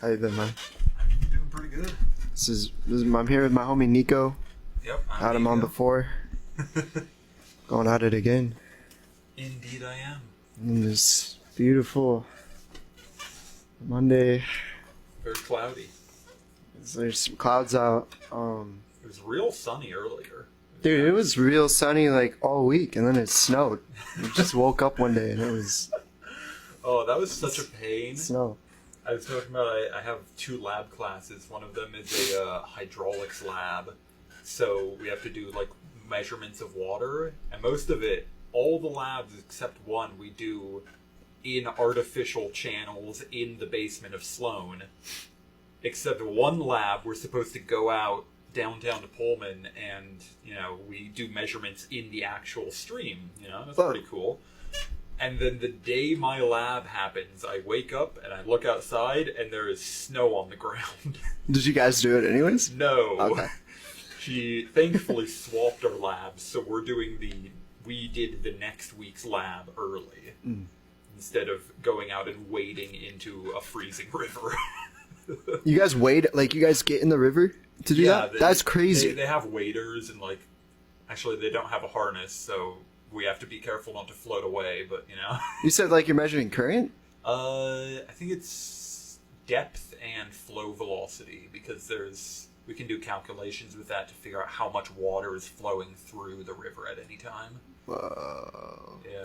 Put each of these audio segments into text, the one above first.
How you been, man? I'm doing pretty good. I'm here with my homie Nico. Yep, I'm Had him on before. Going at it again. Indeed I am. And this beautiful Monday. Very cloudy. There's some clouds out. It was real sunny earlier. Dude, it was real sunny like all week, and then it snowed. We just woke up one day and it was Oh, that was such a pain. snow. I was talking about I have 2 lab classes. One of them is a hydraulics lab. So we have to do like measurements of water. And most of it, all the labs except one, we do in artificial channels in the basement of Sloan. Except one lab, we're supposed to go out downtown to Pullman and, we do measurements in the actual stream. That's pretty cool. And then the day my lab happens, I wake up and I look outside and there is snow on the ground. Did you guys do it anyways? No. Okay. She thankfully swapped our labs, so we did the next week's lab early. Instead of going out and wading into a freezing river. You guys wade, you guys get in the river to do that? That's crazy. They have waders and actually they don't have a harness, so we have to be careful not to float away, but You said you're measuring current? I think it's depth and flow velocity, because we can do calculations with that to figure out how much water is flowing through the river at any time. Whoa. Yeah.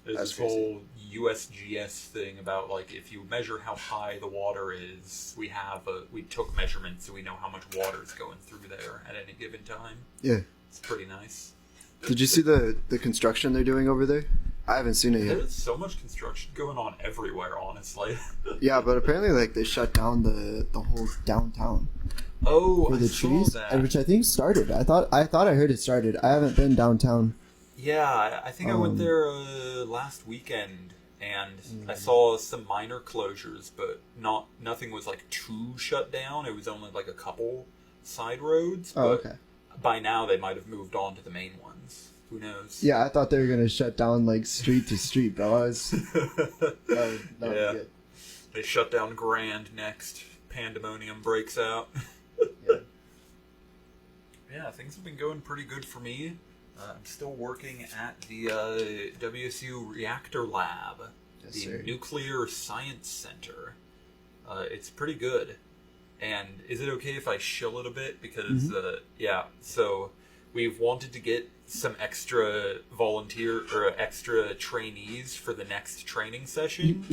There's That's this whole USGS thing about if you measure how high the water is, we took measurements so we know how much water is going through there at any given time. Yeah. It's pretty nice. Did you see the construction they're doing over there? I haven't seen it yet. There's so much construction going on everywhere, honestly. Yeah, but apparently they shut down the whole downtown. Oh, for the I saw trees, that. which I think started. I thought I heard it started. I haven't been downtown. Yeah, I think I went there last weekend, and I saw some minor closures, but nothing was too shut down. It was only a couple side roads. Oh, but okay. By now they might have moved on to the main ones. Who knows? Yeah, I thought they were gonna shut down street to street, bro. That would be good. They shut down Grand next. Pandemonium breaks out. Yeah. Yeah, things have been going pretty good for me. I'm still working at the WSU Reactor Lab, the Nuclear Science Center. It's pretty good. And is it okay if I shill it a bit? Because, so we've wanted to get some extra extra trainees for the next training session.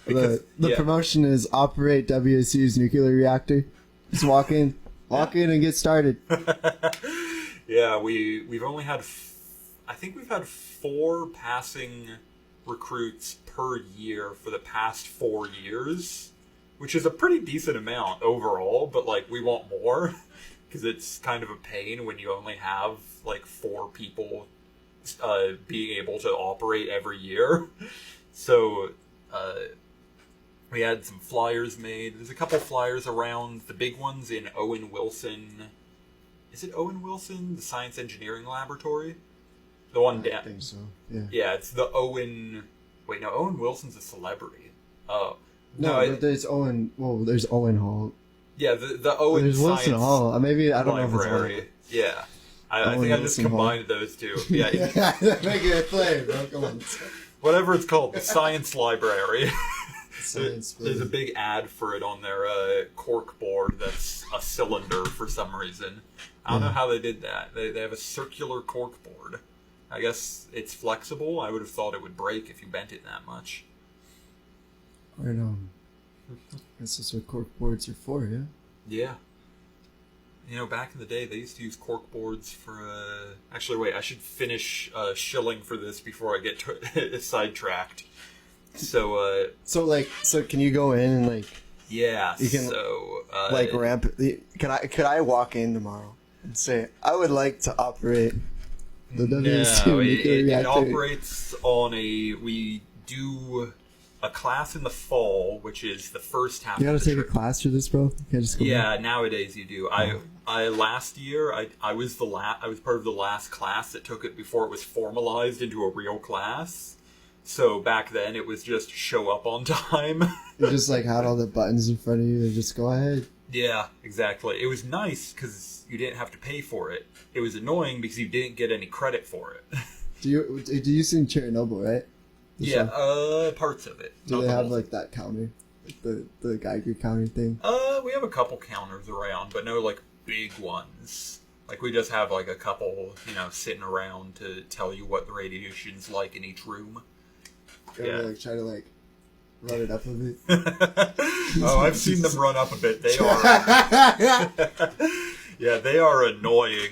The promotion is operate WSU's nuclear reactor. Just walk in and get started. Yeah, we've only had, I think we've had 4 passing recruits per year for the past 4 years, which is a pretty decent amount overall, but we want more, because it's kind of a pain when you only have 4 people being able to operate every year. So we had some flyers made. There's a couple flyers around. The big ones in Owen Wilson. Is it Owen Wilson? The Science Engineering Laboratory? The one down. I think so. Yeah. Yeah, it's the Owen. Wait, no, Owen Wilson's a celebrity. Oh. No, but there's Owen. Well, there's Owen Hall. Yeah, the Owen. There's Wilson Hall. Maybe I don't know if it's Owen. Yeah, I think I just combined those two. Yeah, make it a play, bro. Come on. Whatever it's called, the Science Library. There's a big ad for it on their cork board that's a cylinder for some reason. I don't know how they did that. They have a circular cork board. I guess it's flexible. I would have thought it would break if you bent it that much. Right on. This is what cork boards are for, yeah? Yeah. Back in the day, they used to use cork boards for, Actually, wait, I should finish shilling for this before I get sidetracked. So can you go in and, Yeah, you can, ramp... Could I walk in tomorrow and say, I would like to operate the WSU nuclear reactor? It operates on we do a class in the fall, which is the first half. You gotta take a class for this, bro. You can't just go back. Nowadays you do. I last year I was part of the last class that took it before it was formalized into a real class. So back then it was just show up on time. You just like had all the buttons in front of you and just go ahead. Yeah, exactly. It was nice because you didn't have to pay for it. It was annoying because you didn't get any credit for it. Do you sing Chernobyl, right? Parts of it. Do they have like that counter? Like the Geiger counter thing? We have a couple counters around, but no like big ones. Like we just have like a couple, sitting around to tell you what the radiation's like in each room. Yeah. Like try to like run it up a bit. Oh, I've seen them run up a bit. They are. Yeah, they are annoying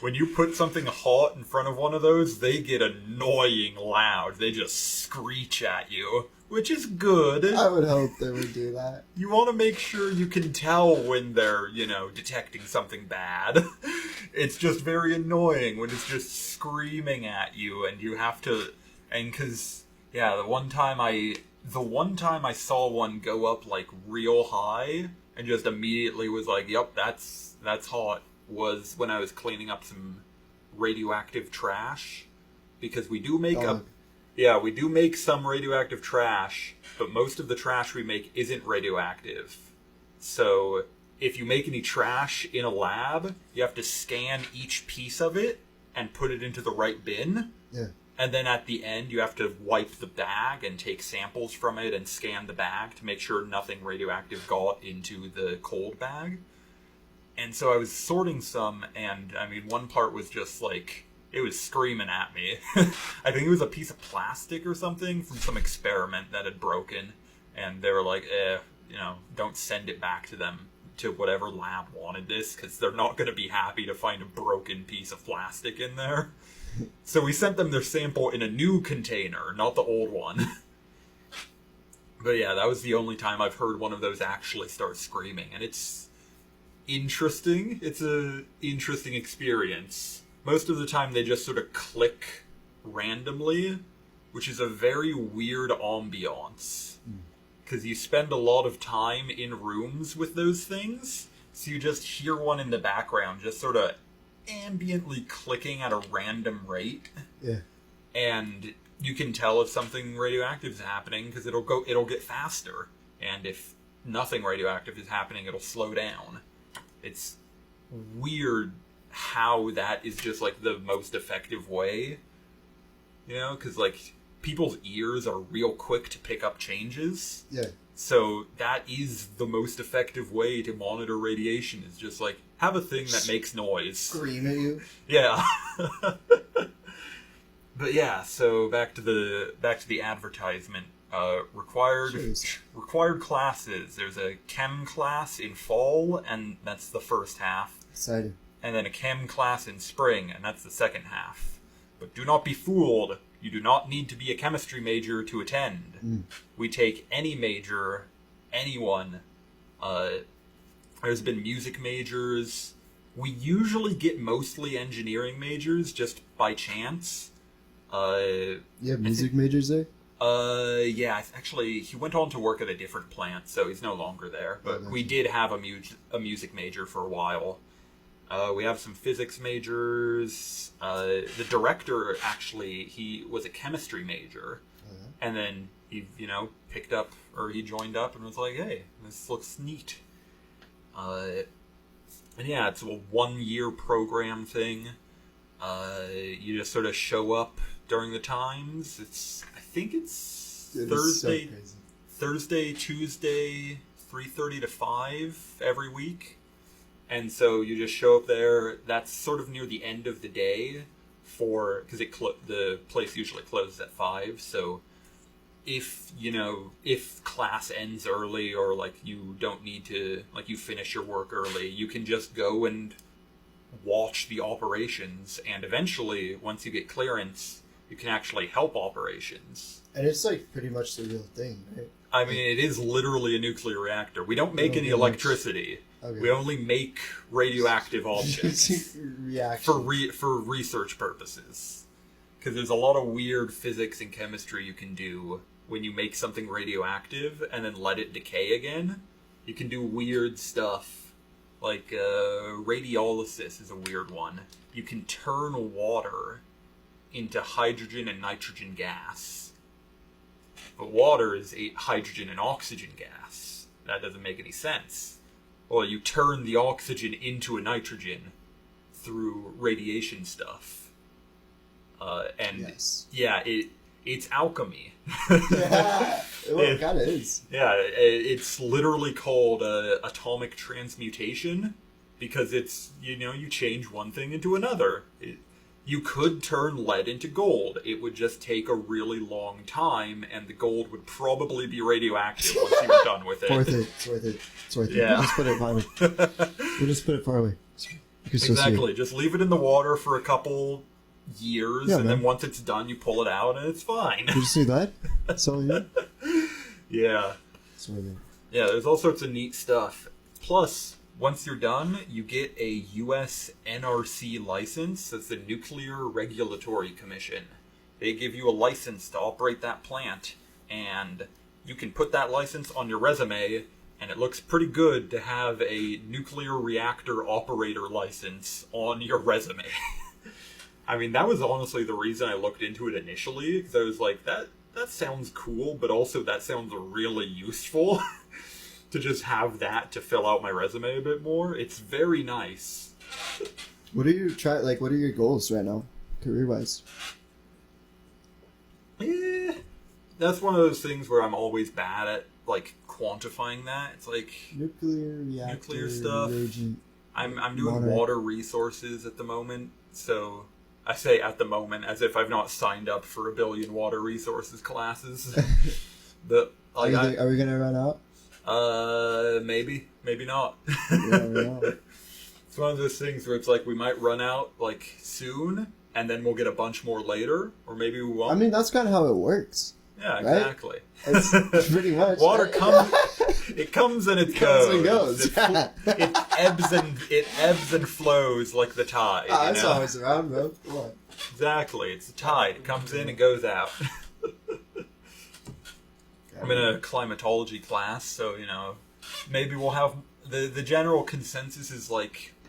when you put something hot in front of one of those, they get annoying loud. They just screech at you, which is good. I would hope they would do that. You want to make sure you can tell when they're, detecting something bad. It's just very annoying when it's just screaming at you and you have to, and because, yeah, the one time I saw one go up like real high and just immediately was like, yep, that's hot, was when I was cleaning up some radioactive trash, because we do make we do make some radioactive trash, but most of the trash we make isn't radioactive. So if you make any trash in a lab, you have to scan each piece of it and put it into the right bin. Yeah. And then at the end, you have to wipe the bag and take samples from it and scan the bag to make sure nothing radioactive got into the cold bag. And so I was sorting some, and I mean, one part was just like, it was screaming at me. I think it was a piece of plastic or something from some experiment that had broken. And they were like, don't send it back to them, to whatever lab wanted this, because they're not going to be happy to find a broken piece of plastic in there. So we sent them their sample in a new container, not the old one. But yeah, that was the only time I've heard one of those actually start screaming, and it's interesting. It's a interesting experience. Most of the time they just sort of click randomly, which is a very weird ambiance. Because you spend a lot of time in rooms with those things, so you just hear one in the background just sort of ambiently clicking at a random rate. Yeah. And you can tell if something radioactive is happening because it'll get faster. And if nothing radioactive is happening, it'll slow down. It's weird how that is just like the most effective way, because like people's ears are real quick to pick up changes. Yeah. So that is the most effective way to monitor radiation, is just like have a thing that makes noise. Scream at you. Yeah. But yeah, so back to the advertisement. Required classes. There's a chem class in fall, and that's the first half. Exciting. And then a chem class in spring, and that's the second half. But do not be fooled. You do not need to be a chemistry major to attend. We take any major, anyone. There's been music majors. We usually get mostly engineering majors just by chance. You have music majors there? Yeah, actually, he went on to work at a different plant, so he's no longer there. But we did have a music major for a while. We have some physics majors. The director, actually, he was a chemistry major. And then he, picked up, or he joined up and was like, hey, this looks neat. And yeah, it's a 1-year program thing. You just sort of show up during the times. I think it's Thursday, so Thursday, Tuesday, 3:30 to 5 every week. And so you just show up there. That's sort of near the end of the day, because the place usually closes at 5. So if class ends early, or like you don't need to, like you finish your work early, you can just go and watch the operations, and eventually, once you get clearance, you can actually help operations. And it's like pretty much the real thing, right? I mean, it is literally a nuclear reactor. We don't make any electricity. Okay. We only make radioactive objects for research purposes. Because there's a lot of weird physics and chemistry you can do when you make something radioactive and then let it decay again. You can do weird stuff. Like, radiolysis is a weird one. You can turn water into hydrogen and nitrogen gas. But water is a hydrogen and oxygen gas. That doesn't make any sense. Well, you turn the oxygen into a nitrogen through radiation stuff. And yes. yeah, it's alchemy. Yeah, it kind of is. Yeah, it's literally called atomic transmutation because it's, you change one thing into another. You could turn lead into gold. It would just take a really long time, and the gold would probably be radioactive once you were done with it. It's worth it. Yeah. We'll just put it far away. We'll just put it far away. Exactly. Just leave it in the water for a couple years, and then once it's done, you pull it out, and it's fine. Did you see that? That's all you need? Yeah. Yeah, there's all sorts of neat stuff. Plus, once you're done, you get a US NRC license. That's the Nuclear Regulatory Commission. They give you a license to operate that plant, and you can put that license on your resume, and it looks pretty good to have a nuclear reactor operator license on your resume. I mean, that was honestly the reason I looked into it initially, because I was like, that sounds cool, but also that sounds really useful to just have that to fill out my resume a bit more. It's very nice. What are your goals right now, career-wise? That's one of those things where I'm always bad at, quantifying that. It's like nuclear stuff. I'm doing water resources at the moment, so I say at the moment as if I've not signed up for 1 billion water resources classes. But are we gonna run out? Maybe not. Yeah. It's one of those things where it's like we might run out soon, and then we'll get a bunch more later, or maybe we won't. I mean, that's kind of how it works. Yeah, exactly. Right? It's pretty much water comes. It comes and it goes. It ebbs and flows like the tide. It's always around, bro. Come on. Exactly, it's the tide. It comes in and goes out. I'm in a climatology class, so maybe we'll have the general consensus is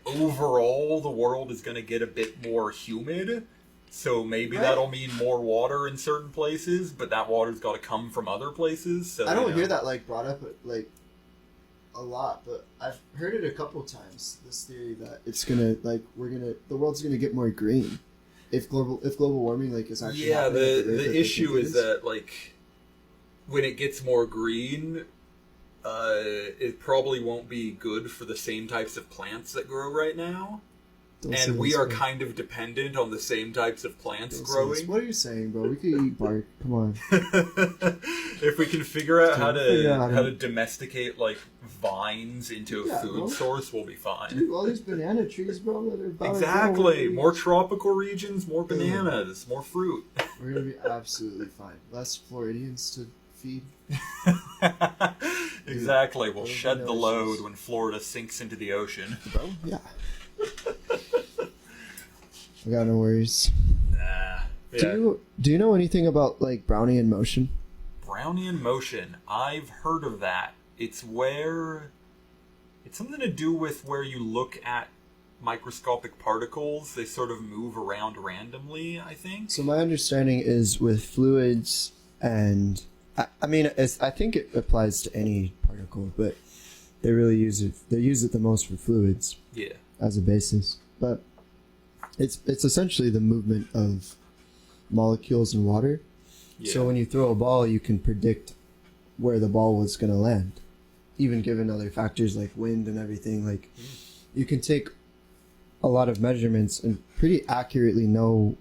overall the world is going to get a bit more humid. So maybe that'll mean more water in certain places, but that water's got to come from other places. So I don't hear that brought up a lot, but I've heard it a couple times. This theory that it's gonna the world's gonna get more green if global warming is actually happening. The issue is that when it gets more green, it probably won't be good for the same types of plants that grow right now. And we are kind of dependent on the same types of plants growing. What are you saying, bro? We could eat bark. Come on. If we can figure out how to domesticate vines into a food source, we'll be fine. Dude, all these banana trees, bro. That are about exactly. More tropical regions, more bananas, more fruit. We're gonna be absolutely fine. Less Floridians to feed. Exactly. We'll shed the load when Florida sinks into the ocean. Bro, yeah. I got no worries. Nah. Yeah. Do you know anything about Brownian motion? Brownian motion. I've heard of that. It's something to do with where you look at microscopic particles. They sort of move around randomly, I think. So my understanding is with fluids, and I mean, I think it applies to any particle, but they really use it. They use it the most for fluids. Yeah. As a basis, but it's essentially the movement of molecules in water. Yeah. So when you throw a ball, you can predict where the ball was going to land, even given other factors like wind and everything. You can take a lot of measurements and pretty accurately know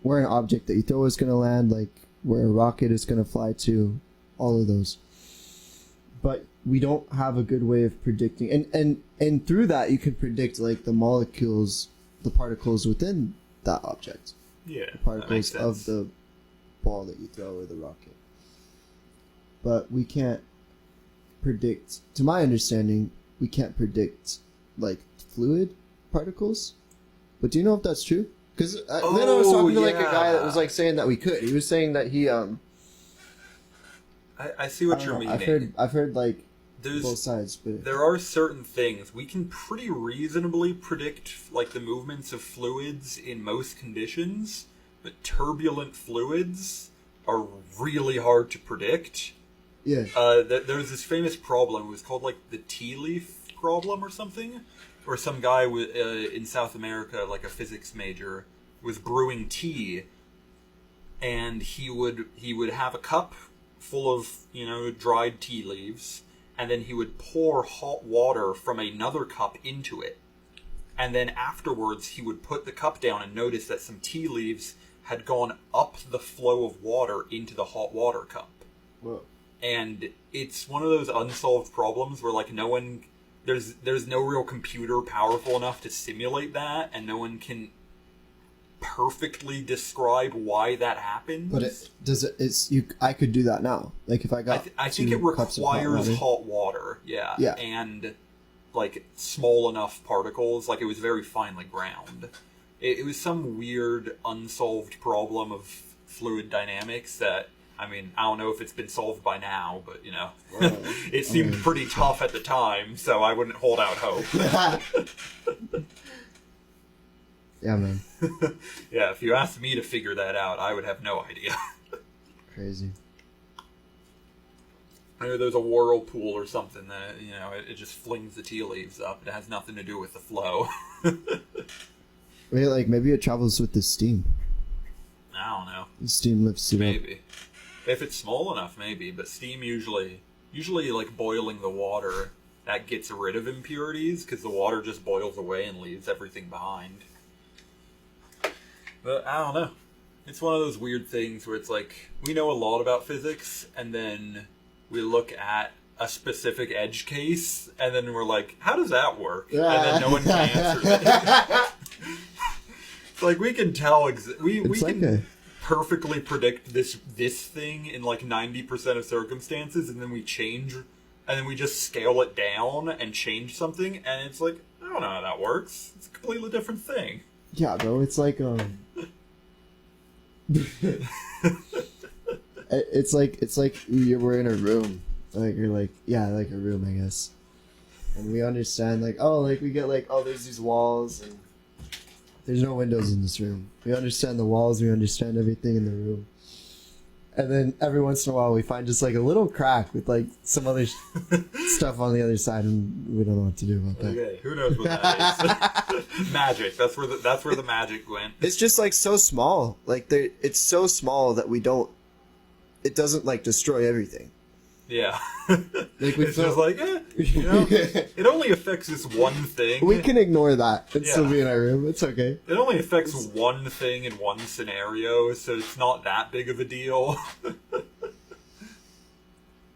where an object that you throw is going to land, where a rocket is going to fly to, all of those. But we don't have a good way of predicting, and through that you can predict the molecules, the particles within that object. Yeah, the particles of the ball that you throw or the rocket. But we can't predict, to my understanding, we can't predict fluid particles. But do you know if that's true? Because then I was talking to a guy that was saying that we could. He was saying that he I see what you're meaning. I've heard both sides, but there are certain things we can pretty reasonably predict, the movements of fluids in most conditions. But turbulent fluids are really hard to predict. Yeah. There's this famous problem. It was called like the tea leaf problem or something, or some guy in South America, like a physics major, was brewing tea, and he would have a cup full of dried tea leaves, and then he would pour hot water from another cup into it, and then afterwards he would put the cup down and notice that some tea leaves had gone up the flow of water into the hot water cup. Whoa. And it's one of those unsolved problems where like there's no real computer powerful enough to simulate that, and no one can perfectly describe why that happens. But I could do that now. Like if I got I think it requires hot water. Yeah. And like small enough particles, like it was very finely ground. It was some weird unsolved problem of fluid dynamics that, I mean, I don't know if it's been solved by now, but it seemed pretty tough at the time, so I wouldn't hold out hope. Yeah, man. Yeah, if you asked me to figure that out, I would have no idea. Crazy. Maybe there's a whirlpool or something that, it just flings the tea leaves up. It has nothing to do with the flow. Wait, like maybe it travels with the steam. I don't know. The steam lifts it up. Maybe. If it's small enough, maybe. But steam usually like boiling the water, that gets rid of impurities, because the water just boils away and leaves everything behind. But I don't know. It's one of those weird things where it's like, we know a lot about physics, and then we look at a specific edge case, and then we're like, how does that work? And then no one can answer it. It's like, we can tell, we can perfectly predict this thing in like 90% of circumstances, and then we change, and then we just scale it down and change something, and it's like, I don't know how that works. It's a completely different thing. Yeah, bro, it's like it's like we're in a room. Like you're like, yeah, like a room, I guess. And we understand like, oh, like we get like, oh, there's these walls and there's no windows in this room. We understand the walls, we understand everything in the room. And then every once in a while we find just like a little crack with like some other stuff on the other side, and we don't know what to do about that. Okay, who knows what that is? Magic. That's where the magic went. It's just like so small. Like it's so small that it doesn't like destroy everything. Yeah. Like it's just like, it only affects this one thing. We can ignore that and still be in our room. It's okay. It only affects one thing in one scenario, so it's not that big of a deal.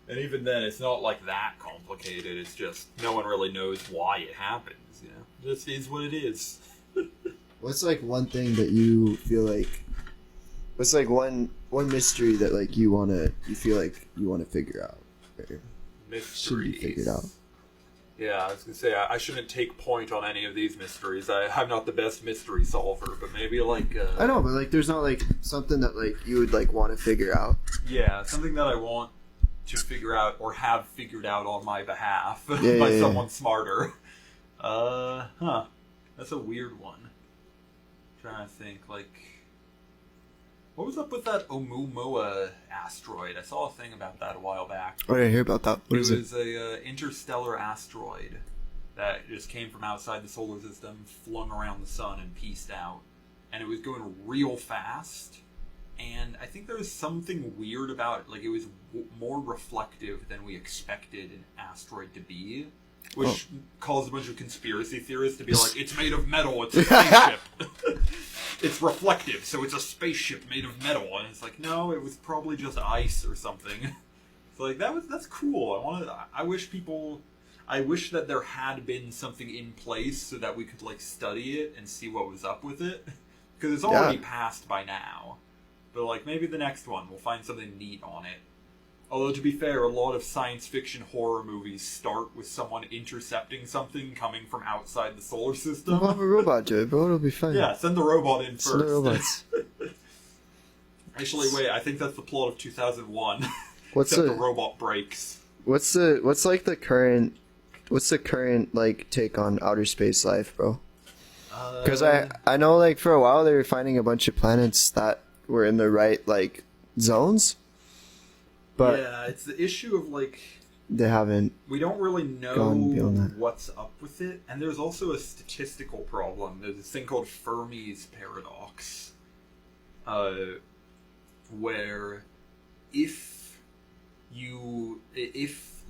And even then, it's not like that complicated. It's just no one really knows why it happens. It just is what it is. What's like one thing that you feel like? What's like one mystery that like you feel like you want to figure out? Mysteries. Should be figured out. Yeah, I was gonna say I shouldn't take point on any of these mysteries. I'm not the best mystery solver, but maybe like I know, but like there's not like something that like you would like want to figure out. Yeah, something that I want to figure out or have figured out on my behalf by someone smarter. That's a weird one. I'm trying to think, like, what was up with that Oumuamua asteroid? I saw a thing about that a while back. Oh, yeah, I hear about that. What is it? It was a interstellar asteroid that just came from outside the solar system, flung around the sun, and peaced out. And it was going real fast. And I think there was something weird about it. Like, it was more reflective than we expected an asteroid to be. Which caused a bunch of conspiracy theorists to be like, it's made of metal, it's a spaceship. It's reflective, so it's a spaceship made of metal. And it's like, no, it was probably just ice or something. It's like, that's cool. I wish that there had been something in place so that we could, like, study it and see what was up with it. Because it's already passed by now. But, like, maybe the next one, we'll find something neat on it. Although, to be fair, a lot of science fiction horror movies start with someone intercepting something coming from outside the solar system. We'll have a robot do it, bro. It'll be fine. Yeah, send the robot in first. Send the robots. Actually, wait, I think that's the plot of 2001. What's the robot breaks. What's the current like take on outer space life, bro? Because I know like for a while they were finding a bunch of planets that were in the right like zones, but yeah, it's the issue of like they haven't. We don't really know gone beyond that. what's up with it, and there's also a statistical problem. There's this thing called Fermi's paradox, where if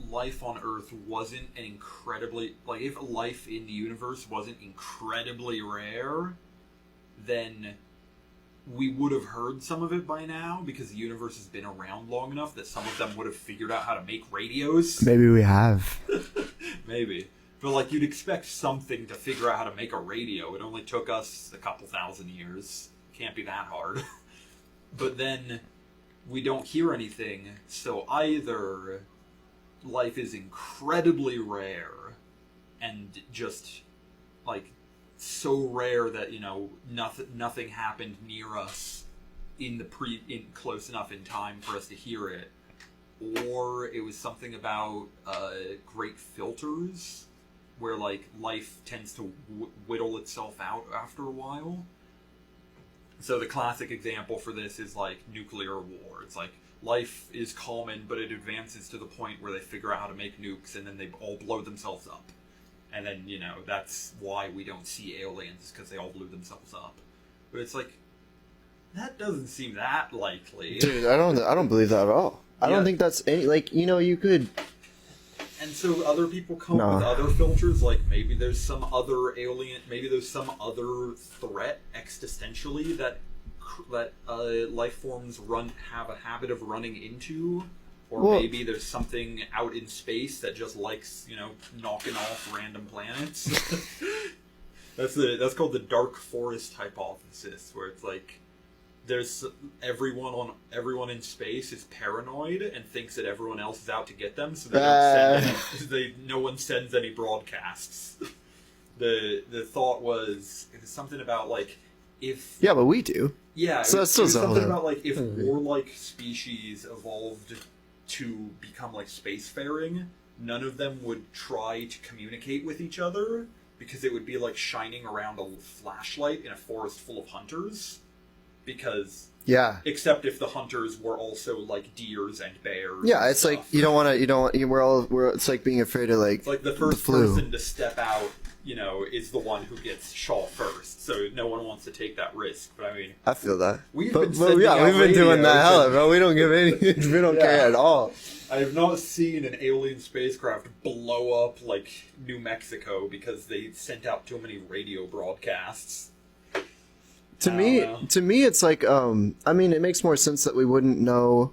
life on Earth wasn't an incredibly, like, if life in the universe wasn't incredibly rare, then we would have heard some of it by now, because the universe has been around long enough that some of them would have figured out how to make radios. Maybe we have. Maybe. But, like, you'd expect something to figure out how to make a radio. It only took us a couple thousand years. Can't be that hard. But then we don't hear anything, so either life is incredibly rare and just, like, so rare that, you know, nothing happened near us in close enough in time for us to hear it, or it was something about great filters where, like, life tends to whittle itself out after a while. So the classic example for this is, like, nuclear war. It's like life is common, but it advances to the point where they figure out how to make nukes, and then they all blow themselves up. And then, you know, that's why we don't see aliens, because they all blew themselves up. But it's like, that doesn't seem that likely. Dude, I don't believe that at all. I don't think that's any, like, you know, you could. And so other people come up with other filters, like maybe there's some other alien, maybe there's some other threat existentially that life forms have a habit of running into. Or maybe there's something out in space that just likes, you know, knocking off random planets. That's called the dark forest hypothesis, where it's like there's everyone in space is paranoid and thinks that everyone else is out to get them, so they don't send no one sends any broadcasts. The thought was, it was something about, like, if but we do. Yeah, so it was still something about, like, if warlike species evolved to become, like, spacefaring, none of them would try to communicate with each other, because it would be like shining around a flashlight in a forest full of hunters. Because except if the hunters were also, like, deers and bears. Yeah, it's stuff. Like it's like being afraid of, like, it's like the first person to step out, you know, is the one who gets shot first. So no one wants to take that risk. But I mean, I feel that. We've been doing that hella, bro. We don't give any. We don't care at all. I have not seen an alien spacecraft blow up, like, New Mexico because they sent out too many radio broadcasts. To me, it's like, I mean, it makes more sense that we wouldn't know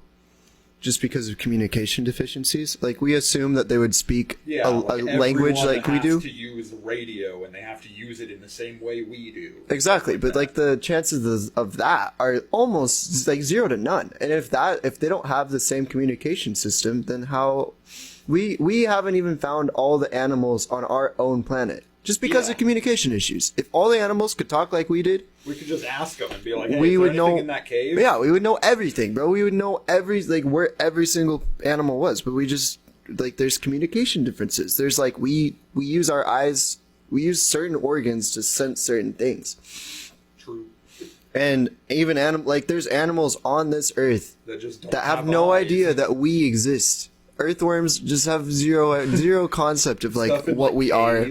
just because of communication deficiencies. Like, we assume that they would speak a language like we do. Everyone has to use radio, and they have to use it in the same way we do. Exactly, but, like, the chances of that are almost, like, 0 to none. And if they don't have the same communication system, then how... We haven't even found all the animals on our own planet. Just because of communication issues. If all the animals could talk like we did, we could just ask them and be like, "Hey, is there anything in that cave?" Yeah, we would know everything, bro. We would know where every single animal was. But we just, like, there's communication differences. There's, like, we use our eyes, we use certain organs to sense certain things. True. And even there's animals on this earth that have no idea that we exist. Earthworms just have zero concept of, like, what we are.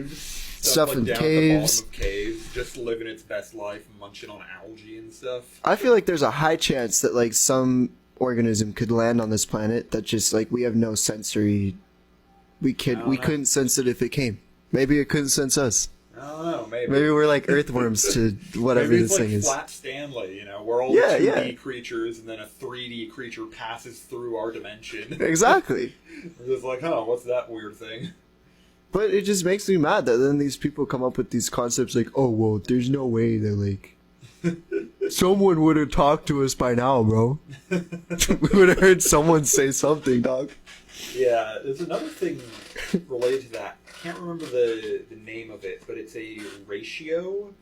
Stuff in caves. At the bottom of caves, just living its best life, munching on algae and stuff. I feel like there's a high chance that, like, some organism could land on this planet that just, like, we have no sensory. We couldn't sense it if it came. Maybe it couldn't sense us. I don't know. Maybe we're like earthworms to whatever this thing is. Flat Stanley, you know, we're all 2D creatures, and then a 3D creature passes through our dimension. Exactly. We're just like, huh, what's that weird thing? But it just makes me mad that then these people come up with these concepts like, oh, well, there's no way that, like, someone would have talked to us by now, bro. We would have heard someone say something, dog. Yeah, there's another thing related to that. I can't remember the name of it, but it's a ratio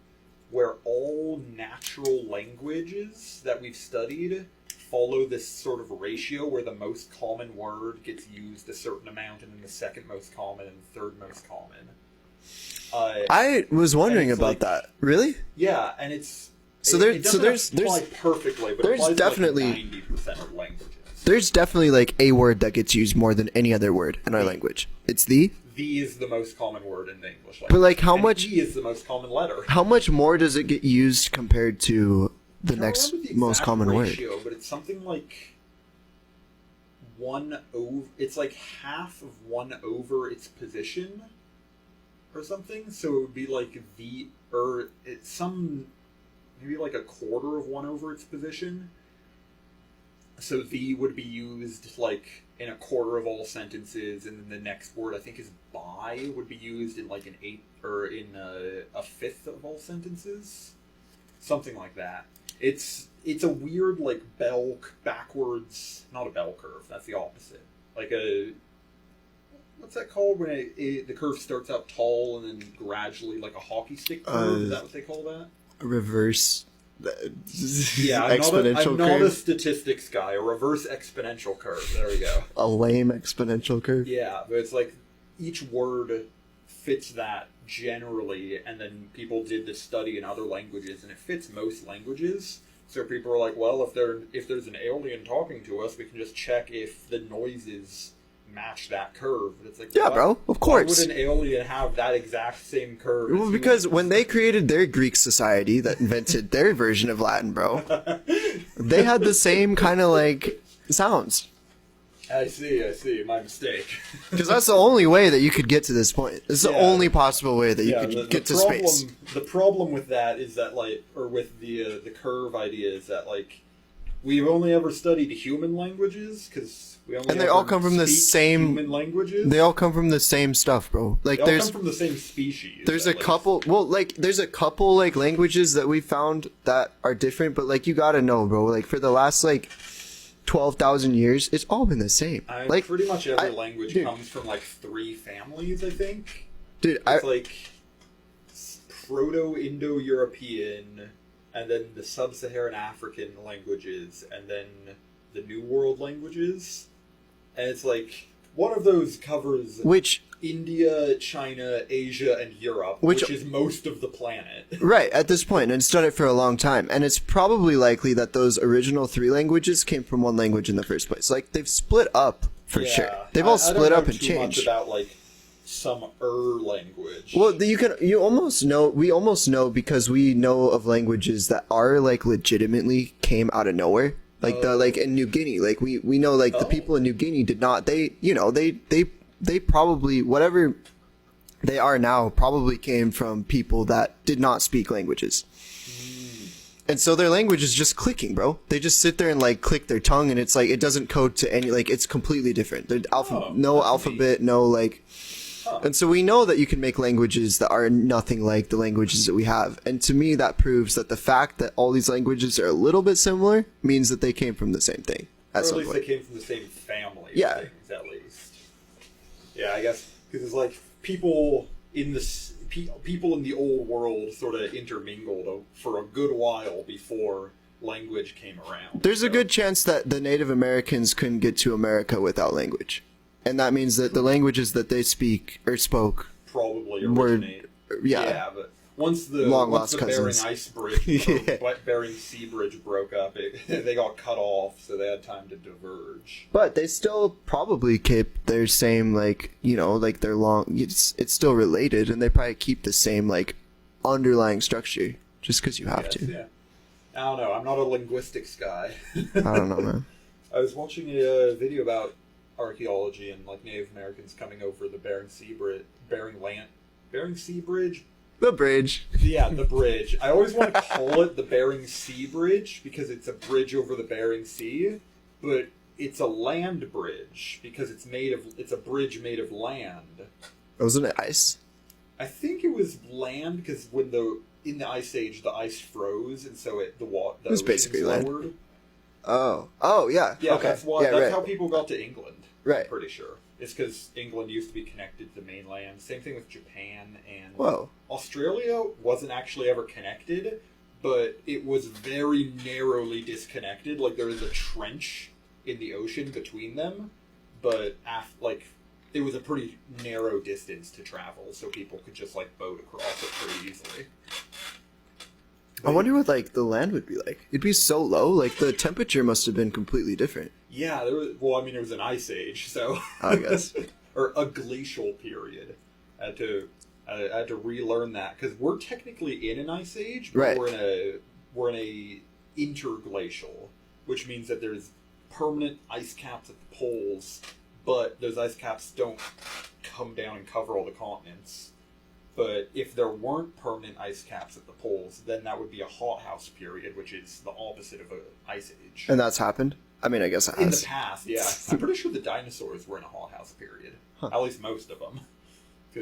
where all natural languages that we've studied follow this sort of ratio where the most common word gets used a certain amount, and then the second most common and the third most common. I was wondering about that. Really? Yeah, and it's So it doesn't there's apply perfectly, but there's it applies definitely- to like 90% of languages. there's definitely like a word that gets used more than any other word in our language. It's the. The is the most common word in the English language. But like how and much? E is the most common letter. How much more does it get used compared to the I don't next remember the most exact common word? ratio, but it's something like 1 over. It's like half of 1 over its position, or something. So it would be like the it's some maybe like a quarter of 1 over its position. So the would be used like in a quarter of all sentences, and then the next word I think is by would be used in like an eighth or in a fifth of all sentences, something like that. It's a weird like backwards, not a bell curve. That's the opposite. Like a what's that called when the curve starts out tall and then gradually like a hockey stick curve? Is that what they call that? Reverse. Yeah, I'm exponential not a curve. statistics guy. A reverse exponential curve. There we go. A lame exponential curve. Yeah, but it's like each word fits that generally, and then people did this study in other languages, and it fits most languages. So people are like, well, if there's an alien talking to us, we can just check if the noises match that curve. It's like, Yeah, bro, of course. Why would an alien have that exact same curve? Well, as because humans? when they created their Greek society that invented their version of Latin, bro, they had the same kind of like sounds. I see. My mistake. Because that's the only way that you could get to this point. It's the Yeah. only possible way that you could get to space. The problem with that is that, like, or with the curve idea is that, like, we've only ever studied human languages because we only And they ever all come from the speak same- human languages. They all come from the same stuff, bro. Like They all there's come from the same species. there's at a least. couple there's a couple like languages that we found that are different, but like you gotta know, bro, like for the last like 12,000 years, it's all been the same. Like pretty much every I- language dude. comes from like 3 families, I think. dude, It's like Proto-Indo-European, and then the Sub-Saharan African languages, and then the New World languages. And it's like, one of those covers which India, China, Asia, and Europe, which is most of the planet. right at this point, and it's done it for a long time, and it's probably likely that those original 3 languages came from one language in the first place. Like they've split up for sure. They've all I split don't up know and too changed. much about like some language. Well, we almost know because we know of languages that are like legitimately came out of nowhere. Like like in New Guinea, like we know like the people in New Guinea did not, they probably, whatever they are now, probably came from people that did not speak languages. And so their language is just clicking, bro. They just sit there and like click their tongue, and it's like it doesn't code to any, like it's completely different. No alphabet, no like. And so we know that you can make languages that are nothing like the languages that we have. And to me, that proves that the fact that all these languages are a little bit similar means that they came from the same thing at Or some at least point. they came from the same family. Yeah. Of things, at least. Yeah, I guess because it's like people in the old world sort of intermingled for a good while before language came around. There's a good chance that the Native Americans couldn't get to America without language. And that means that the languages that they speak or spoke probably were, originate. yeah. But once the Long once lost the cousins. Bering Ice Bridge, Yeah. Bering Sea Bridge broke up, they got cut off, so they had time to diverge. But they still probably keep their same, like, like their it's still related, and they probably keep the same, like, underlying structure, just because you have to. Yeah. I don't know, I'm not a linguistics guy. I don't know, man. I was watching a video about archaeology and, like, Native Americans coming over the Bering Sea Bridge, Bering Sea Bridge? The bridge. Yeah, the bridge. I always want to call it the Bering Sea Bridge because it's a bridge over the Bering Sea, but it's a land bridge because it's a bridge made of land. Wasn't it ice? I think it was land because in the Ice Age the ice froze and so the was basically land. lowered. Oh, yeah. Yeah, okay. that's why. Yeah, that's right. how people got to England. Right. I'm pretty sure. It's because England used to be connected to the mainland. Same thing with Japan and Whoa. Australia wasn't actually ever connected, but it was very narrowly disconnected. Like there was a trench in the ocean between them, but it was a pretty narrow distance to travel, so people could just like boat across it pretty easily. I wonder what like the land would be like. It'd be so low. Like the temperature must have been completely different. Yeah, it was an ice age, so I guess. Or a glacial period. I had to relearn that because we're technically in an ice age, but right. we're in a interglacial, which means that there's permanent ice caps at the poles, but those ice caps don't come down and cover all the continents. But if there weren't permanent ice caps at the poles, then that would be a hothouse period, which is the opposite of an ice age. And that's happened? I mean, I guess it has. In the past, yeah. I'm pretty sure the dinosaurs were in a hothouse period. Huh. At least most of them.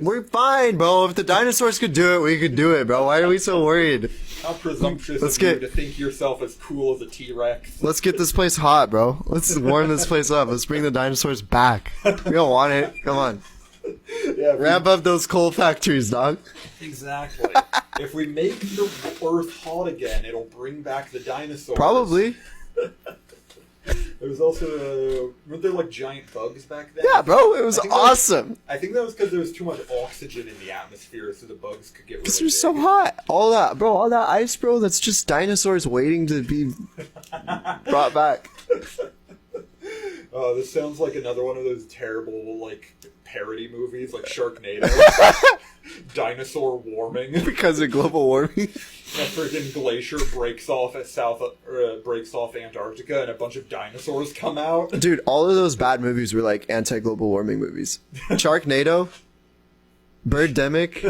We're fine, bro. If the dinosaurs could do it, we could do it, bro. Why are we so worried? How presumptuous of you to think yourself as cool as a T-Rex. Let's get this place hot, bro. Let's warm this place up. Let's bring the dinosaurs back. We don't want it. Come on. Yeah, ramp up those coal factories, dog. Exactly. If we make the Earth hot again, it'll bring back the dinosaurs. Probably. There was also, weren't there like giant bugs back then? Yeah, bro, it was awesome. I think that was because there was too much oxygen in the atmosphere, so the bugs could get really because they're big. so hot. All that ice, bro, that's just dinosaurs waiting to be brought back. This sounds like another one of those terrible, like, parody movies, like Sharknado. Dinosaur warming. Because of global warming. A freaking glacier breaks off Antarctica and a bunch of dinosaurs come out. Dude, all of those bad movies were like anti-global warming movies. Sharknado, Birdemic.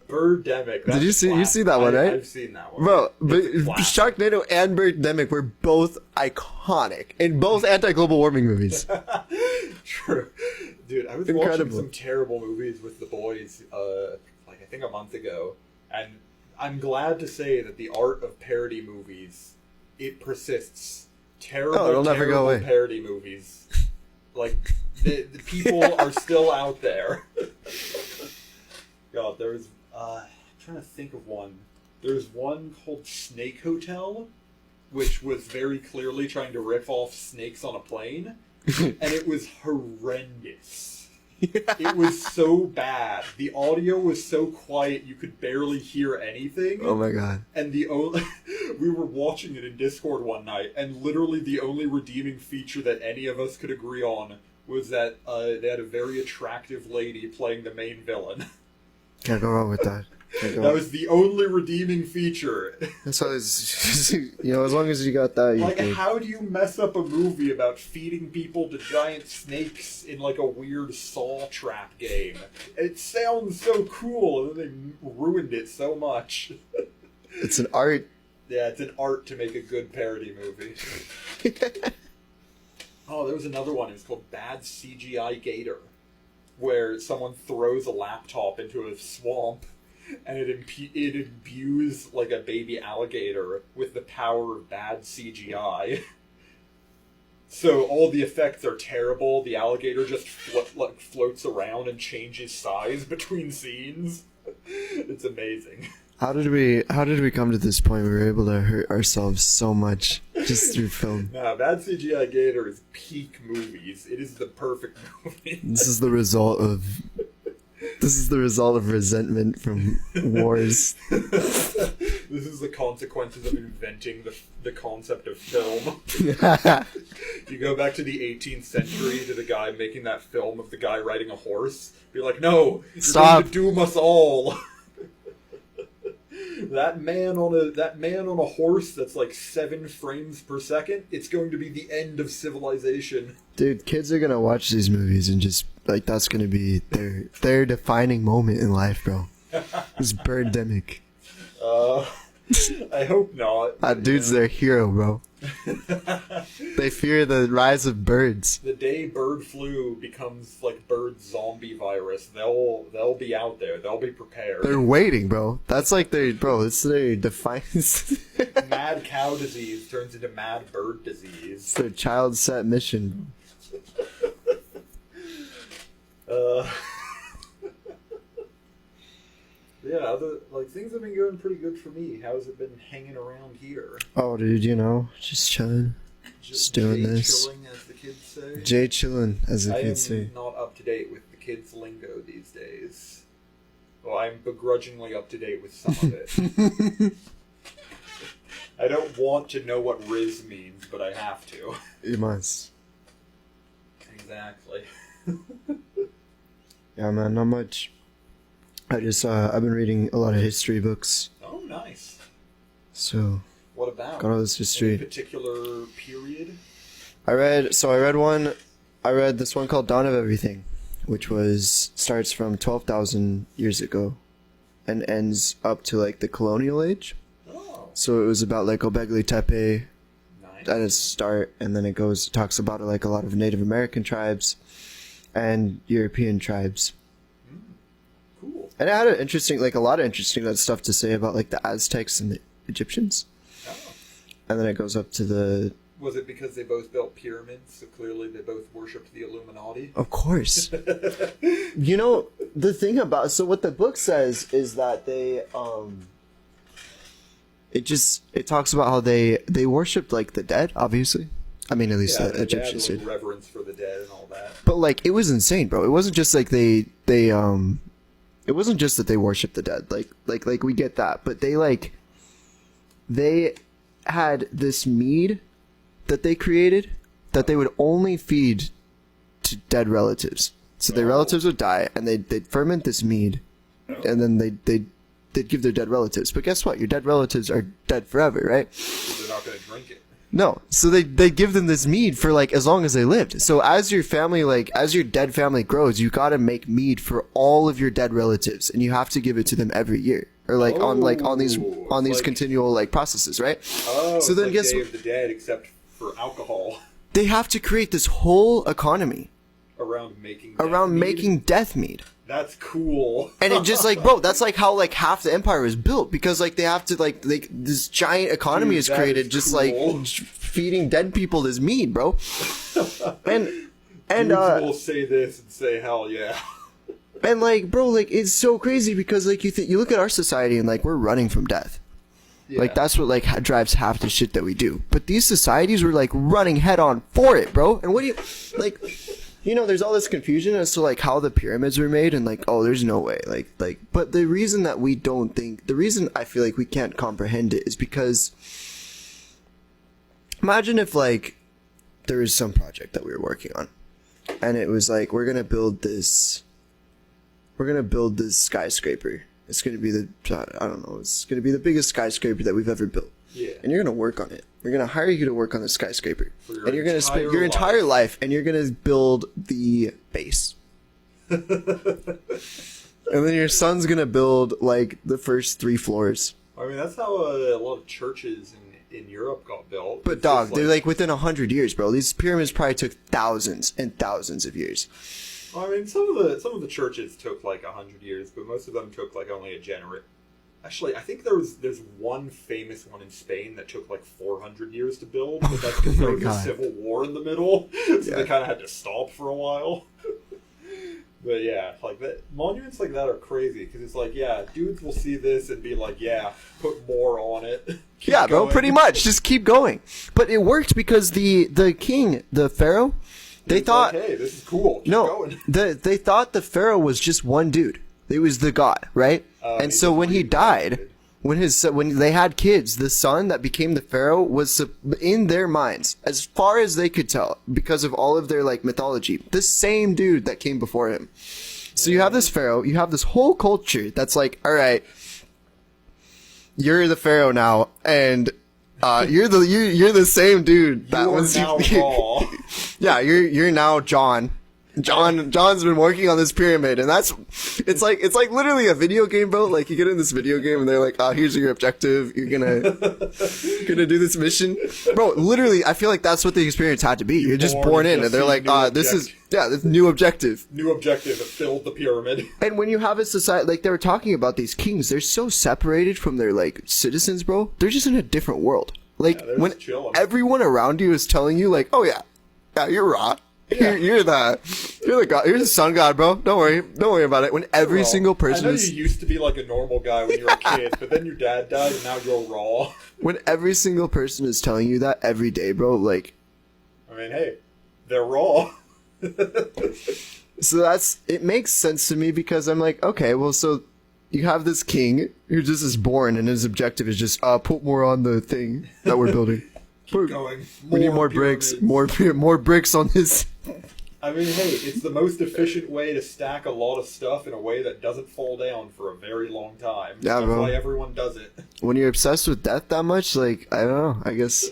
Birdemic. Did you see that one, right? I've seen that one. Bro, Sharknado and Birdemic were both iconic in both anti-global warming movies. True. Dude, I was watching some terrible movies with the boys, I think a month ago, and I'm glad to say that the art of parody movies, it persists. Terrible parody movies. Like, the people are still out there. God, there's, I'm trying to think of one. There's one called Snake Hotel, which was very clearly trying to rip off snakes on a plane, and it was horrendous. It was so bad. The audio was so quiet you could barely hear anything. Oh my god. And we were watching it in Discord one night, and literally the only redeeming feature that any of us could agree on was that they had a very attractive lady playing the main villain. Can't go wrong with that. That was the only redeeming feature. So as long as you got that, like, how do you mess up a movie about feeding people to giant snakes in like a weird Saw trap game? It sounds so cool, and then they ruined it so much. It's an art. Yeah, it's an art to make a good parody movie. Oh, there was another one. It was called Bad CGI Gator, where someone throws a laptop into a swamp, and it imbues like a baby alligator with the power of bad CGI. So all the effects are terrible. The alligator just floats around and changes size between scenes. It's amazing. How did we come to this point where we were able to hurt ourselves so much just through film? Nah, Bad CGI Gator is peak movies. It is the perfect movie. This is the result of resentment from wars. This is the consequences of inventing the concept of film. You go back to the 18th century to the guy making that film of the guy riding a horse. Be like, no, you're going to doom us all. That man on a horse that's like 7 frames per second, it's going to be the end of civilization. Dude, kids are gonna watch these movies and just like that's gonna be their defining moment in life, bro. This Birdemic. I hope not. That dude's their hero, bro. They fear the rise of birds. The day bird flu becomes like bird zombie virus, they'll be out there. They'll be prepared. They're waiting, bro. That's like it's their defiance. Mad cow disease turns into mad bird disease. It's their child set mission. Yeah, things have been going pretty good for me. How's it been hanging around here? Oh, dude, just chilling. Just doing this. Chilling, as the kids say. Jay chilling, as the kids say. I am not up to date with the kids' lingo these days. Well, I'm begrudgingly up to date with some of it. I don't want to know what Riz means, but I have to. You must. Exactly. Yeah, man, not much. I've been reading a lot of history books. Oh, nice. So. What about? Got all this history. Any particular period? I read this one called Dawn of Everything, which starts from 12,000 years ago and ends up to like the colonial age. Oh. So it was about like Göbekli Tepe at its start, and then it talks about like a lot of Native American tribes and European tribes. Cool. And it had a lot of interesting stuff to say about like the Aztecs and the Egyptians. Oh. And then it goes up to the... Was it because they both built pyramids, so clearly they both worshipped the Illuminati? Of course. You know, the thing about... So what the book says is that they... It talks about how they worshipped, like, the dead, obviously. I mean, at least the Egyptians did. Reverence for the dead and all that. But, like, it was insane, bro. It wasn't just, like, it wasn't just that they worshipped the dead. Like we get that. But they had this mead that they created that they would only feed to dead relatives. So their relatives would die, and they'd ferment this mead, and then they'd give their dead relatives. But guess what? Your dead relatives are dead forever, right? So they're not going to drink it. No. So they give them this mead for like as long as they lived. So as your family, like as your dead family grows, you got to make mead for all of your dead relatives, and you have to give it to them every year. Or on these continual like processes, right? Oh, so then like guess Day of the Dead, except for alcohol. They have to create this whole economy around making death mead. That's cool. And it just like, bro, that's like how like half the empire was built, because like they have to like this giant economy is created just like feeding dead people this mead, bro. And will say this and say hell yeah. And like, bro, like it's so crazy because like you look at our society and like we're running from death. Yeah. Like that's what like drives half the shit that we do. But these societies were like running head on for it, bro. And what do you like? You know, there's all this confusion as to like how the pyramids were made, and like, oh, there's no way, like. But the reason that we don't think, the reason I feel like we can't comprehend it is because imagine if like there was some project that we were working on, and it was like we're gonna build this skyscraper. It's gonna be it's gonna be the biggest skyscraper that we've ever built. Yeah. And you're gonna work on it. We're gonna hire you to work on the skyscraper, and you're gonna spend your entire life, and you're gonna build the base. And then your son's gonna build like the first 3 floors. I mean, that's how a lot of churches in Europe got built. But dog, they're like within 100 years, bro. These pyramids probably took thousands and thousands of years. Well, I mean, some of the churches took like 100 years, but most of them took like only a generate. Actually, I think there's one famous one in Spain that took like 400 years to build, but that's because there was a civil war in the middle, so they kind of had to stop for a while. But yeah, like that, monuments like that are crazy because it's like, yeah, dudes will see this and be like, yeah, put more on it. Yeah, bro, pretty much, just keep going. But it worked because the king, the pharaoh, they thought, like, hey, this is cool. Keep going. They thought the pharaoh was just one dude. It was the god, right? And so when he died, when they had kids, the son that became the pharaoh was in their minds, as far as they could tell, because of all of their like mythology, the same dude that came before him. So you have this pharaoh, you have this whole culture that's like, all right, you're the pharaoh now, and you're the same dude that was now Paul. Yeah, you're now John. John's been working on this pyramid, and it's like literally a video game, bro. Like you get in this video game and they're like, here's your objective. You're gonna do this mission, bro. Literally, I feel like that's what the experience had to be. You're just born in, and they're like, this new objective. New objective to build the pyramid. And when you have a society, like they were talking about these kings, they're so separated from their like citizens, bro. They're just in a different world. Like when everyone around you is telling you, like, oh yeah, you're raw. Yeah. You're the god. You're the sun god, bro. Don't worry about it. When every single person I know you used to be like a normal guy when you were a kid, but then your dad died and now you're raw. When every single person is telling you that every day, bro, like, I mean, hey, they're raw. So it makes sense to me because I'm like, okay, well, so you have this king who just is born, and his objective is just put more on the thing that we're building. Keep going. We need more bricks. More bricks on this. I mean, hey, it's the most efficient way to stack a lot of stuff in a way that doesn't fall down for a very long time. Yeah, That's bro. why everyone does it. When you're obsessed with death that much, like, I don't know, I guess.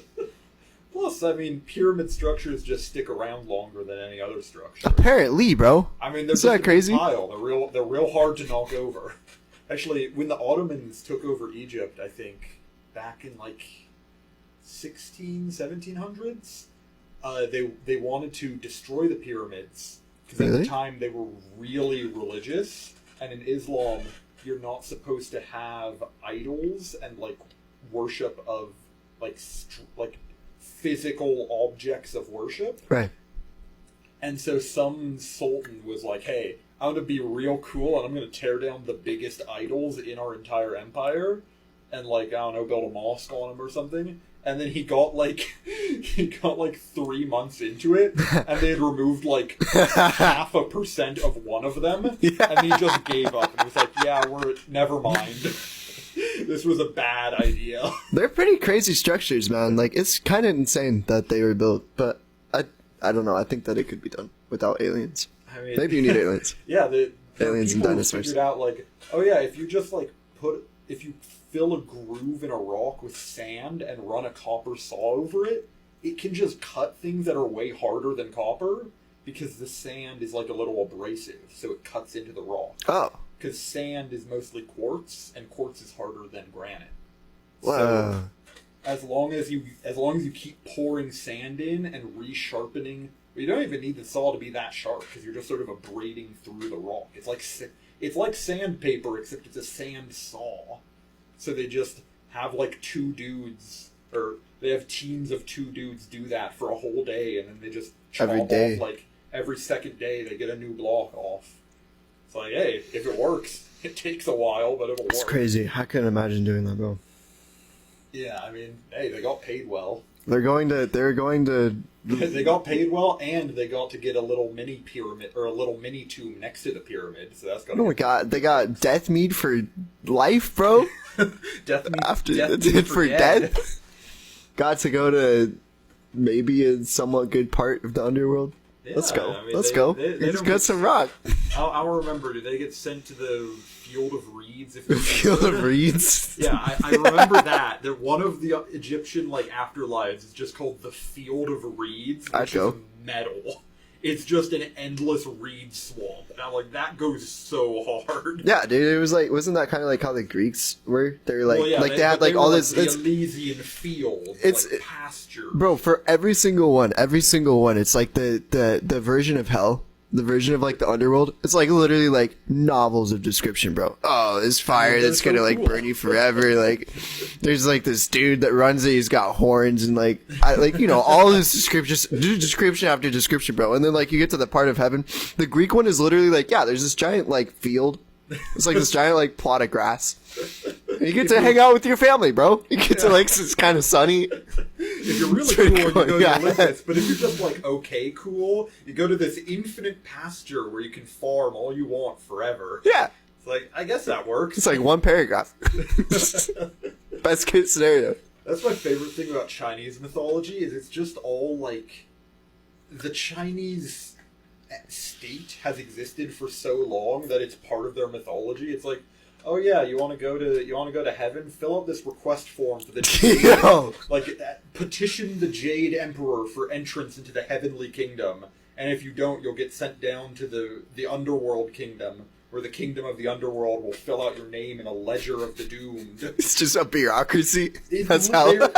Plus, I mean, pyramid structures just stick around longer than any other structure. Apparently, bro. I mean, they're Isn't that crazy? Pile. They're real hard to knock over. Actually, when the Ottomans took over Egypt, I think, back in like 1700s, they wanted to destroy the pyramids because at the time they were really religious, and in Islam you're not supposed to have idols and like worship of like physical objects of worship. Right. And so some sultan was like, "Hey, I'm gonna be real cool and I'm gonna tear down the biggest idols in our entire empire, and like I don't know, build a mosque on them or something." And then he got like 3 months into it, and they had removed like 0.5% of one of them, and he just gave up and was like, "Yeah, never mind. This was a bad idea." They're pretty crazy structures, man. Like, it's kind of insane that they were built, but I don't know. I think that it could be done without aliens. I mean, maybe you need aliens. Yeah, aliens and dinosaurs. Figured out like, oh yeah, if you just like if you fill a groove in a rock with sand and run a copper saw over it, it can just cut things that are way harder than copper because the sand is like a little abrasive, so it cuts into the rock. Oh. Because sand is mostly quartz, and quartz is harder than granite. Wow. So as long as you keep pouring sand in and resharpening, you don't even need the saw to be that sharp because you're just sort of abrading through the rock. It's like sandpaper, except it's a sand saw. So they just have like two dudes, or they have teams of two dudes do that for a whole day, and then they just chop off like every second day they get a new block off. It's like, hey, if it works, it takes a while, but it'll work. It's crazy. I couldn't imagine doing that, bro. Yeah, I mean, hey, they got paid well. They're going to. They got paid well, and they got to get a little mini pyramid or a little mini tomb next to the pyramid. So that's got. Oh my god! They got death meat for life, bro. Death meat for death. Got to go to maybe a somewhat good part of the underworld. Yeah, let's go. I mean, let's go. Let's get some rock. I'll remember. Do they get sent to the Field of Reeds? The Field of Reeds? Yeah, I remember that. One of the Egyptian like afterlives is just called the Field of Reeds, which is metal. It's just an endless reed swamp. Now, like, that goes so hard. Yeah, dude, it was like, wasn't that kind of like how the Greeks were? They were like, they had like all this. The Elysian field, it's like pasture. Bro, for every single one, it's like the version of hell. The version of like the underworld, it's like literally like novels of description, bro. Oh, this fire that's gonna like burn you forever. Like, there's like this dude that runs it. He's got horns and like, all this description after description, bro. And then like you get to the part of heaven. The Greek one is literally like, yeah, there's this giant like field. It's like this giant like plot of grass. And you get to hang out with your family, bro. You get to like, it's kind of sunny. If you're really cool, you go to Olympus. But if you're just like okay cool, you go to this infinite pasture where you can farm all you want forever. Yeah. It's like, I guess that works. It's like one paragraph. Best case scenario. That's my favorite thing about Chinese mythology is it's just all like the Chinese state has existed for so long that it's part of their mythology. It's like, oh yeah, you want to go to heaven? Fill out this request form for the Jade, petition the Jade Emperor for entrance into the heavenly kingdom. And if you don't, you'll get sent down to the underworld kingdom, where the kingdom of the underworld will fill out your name in a ledger of the doomed. It's just a bureaucracy. That's how.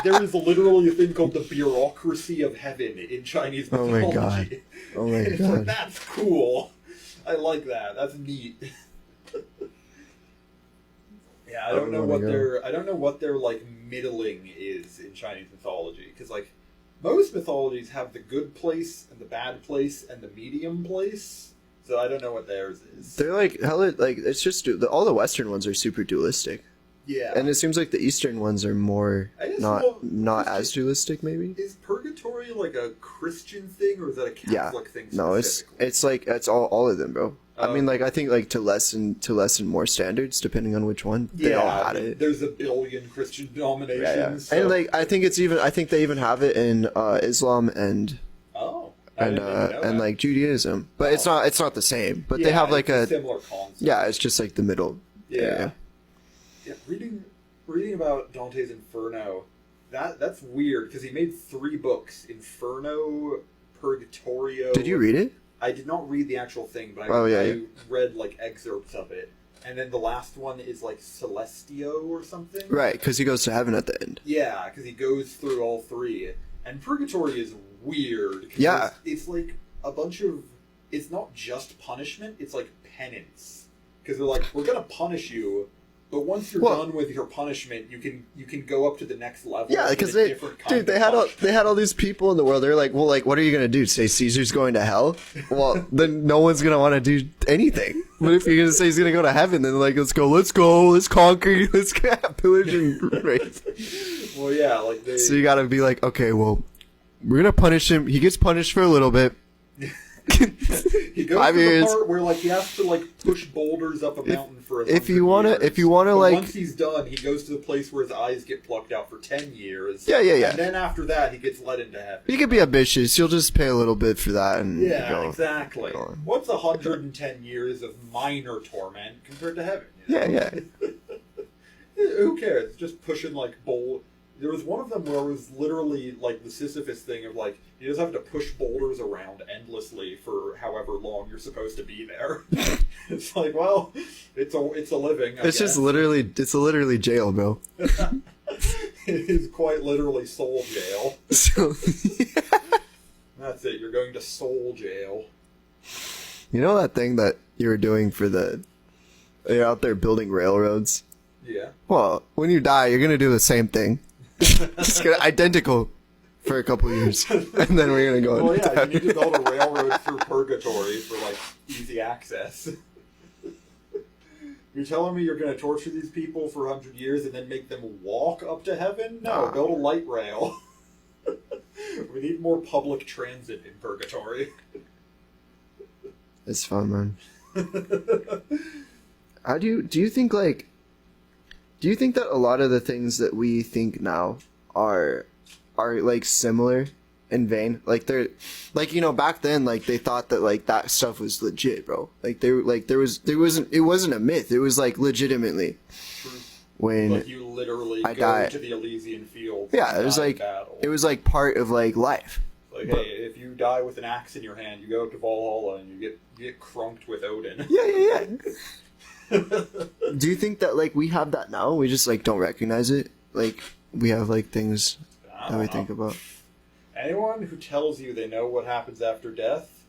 There is literally a thing called the bureaucracy of heaven in Chinese mythology. Oh my god! Oh my god! Like, that's cool. I like that. That's neat. Yeah, I don't know what their like middling is in Chinese mythology, because like most mythologies have the good place and the bad place and the medium place. So I don't know what theirs is. They're like hella like it's just all the Western ones are super dualistic. Yeah, and it seems like the Eastern ones are more not as dualistic. Maybe is purgatory like a Christian thing or is that a Catholic thing? No, it's like it's all of them, bro. I mean, like, I think, like, to lessen more standards, depending on which one. They all had it. There's a billion Christian denominations. Yeah. So. And, like, I think they even have it in Islam and like Judaism. But it's not the same. But they have, like, a similar concept. Yeah, it's just, like, the middle. Yeah. Reading about Dante's Inferno, that's weird, because he made 3 books. Inferno, Purgatorio... Did you read it? I did not read the actual thing, but I read, like, excerpts of it. And then the last one is, like, Celestio or something? Right, because he goes to heaven at the end. Yeah, because he goes through all 3. And Purgatory is weird. Yeah. It's like a bunch of... It's not just punishment, it's like penance. Because they're like, we're going to punish you, but once you're done with your punishment, you can go up to the next level. Yeah, because they had all these people in the world. They're like, well, like, what are you gonna do? Say Caesar's going to hell? Well, then no one's gonna want to do anything. But if you're gonna say he's gonna go to heaven, then like, let's conquer, let's pillage and rape. Well, yeah, like So you gotta be like, okay, well, we're gonna punish him. He gets punished for a little bit. He goes 5 to years. the part where like he has to like push boulders up a mountain for 100 if you wanna but like once he's done, he goes to the place where his eyes get plucked out for 10 years. Yeah. And then after that, he gets let into heaven. You can be ambitious. You'll just pay a little bit for that, and exactly. What's 110 years of minor torment compared to heaven? You know? Yeah. Who cares? Just pushing like bowl. There was one of them where it was literally like the Sisyphus thing of like you just have to push boulders around endlessly for however long you're supposed to be there. It's like, well, it's a living. It's literally jail, bro. It is quite literally soul jail. So, That's it. You're going to soul jail. You know that thing that you were doing you're out there building railroads? Yeah. Well, when you die, you're gonna do the same thing. Just identical for a couple years, and then we're gonna go. Well, yeah, you need to build a railroad through purgatory for like easy access. You're telling me you're gonna torture these people for 100 years and then make them walk up to heaven? No, build a light rail. We need more public transit in purgatory. It's fun, man. How do you think like? Do you think that a lot of the things that we think now are like similar in vein? Like they're like, you know, back then like they thought that like that stuff was legit, bro. Like it wasn't a myth. It was like legitimately. True. When like you literally go to the Elysian fields. Yeah, it was like part of like life. Like, hey, if you die with an axe in your hand, you go up to Valhalla and you get crunked with Odin. Yeah. Do you think that like we have that now? We just like don't recognize it. Like we have like things that we think about. Anyone who tells you they know what happens after death,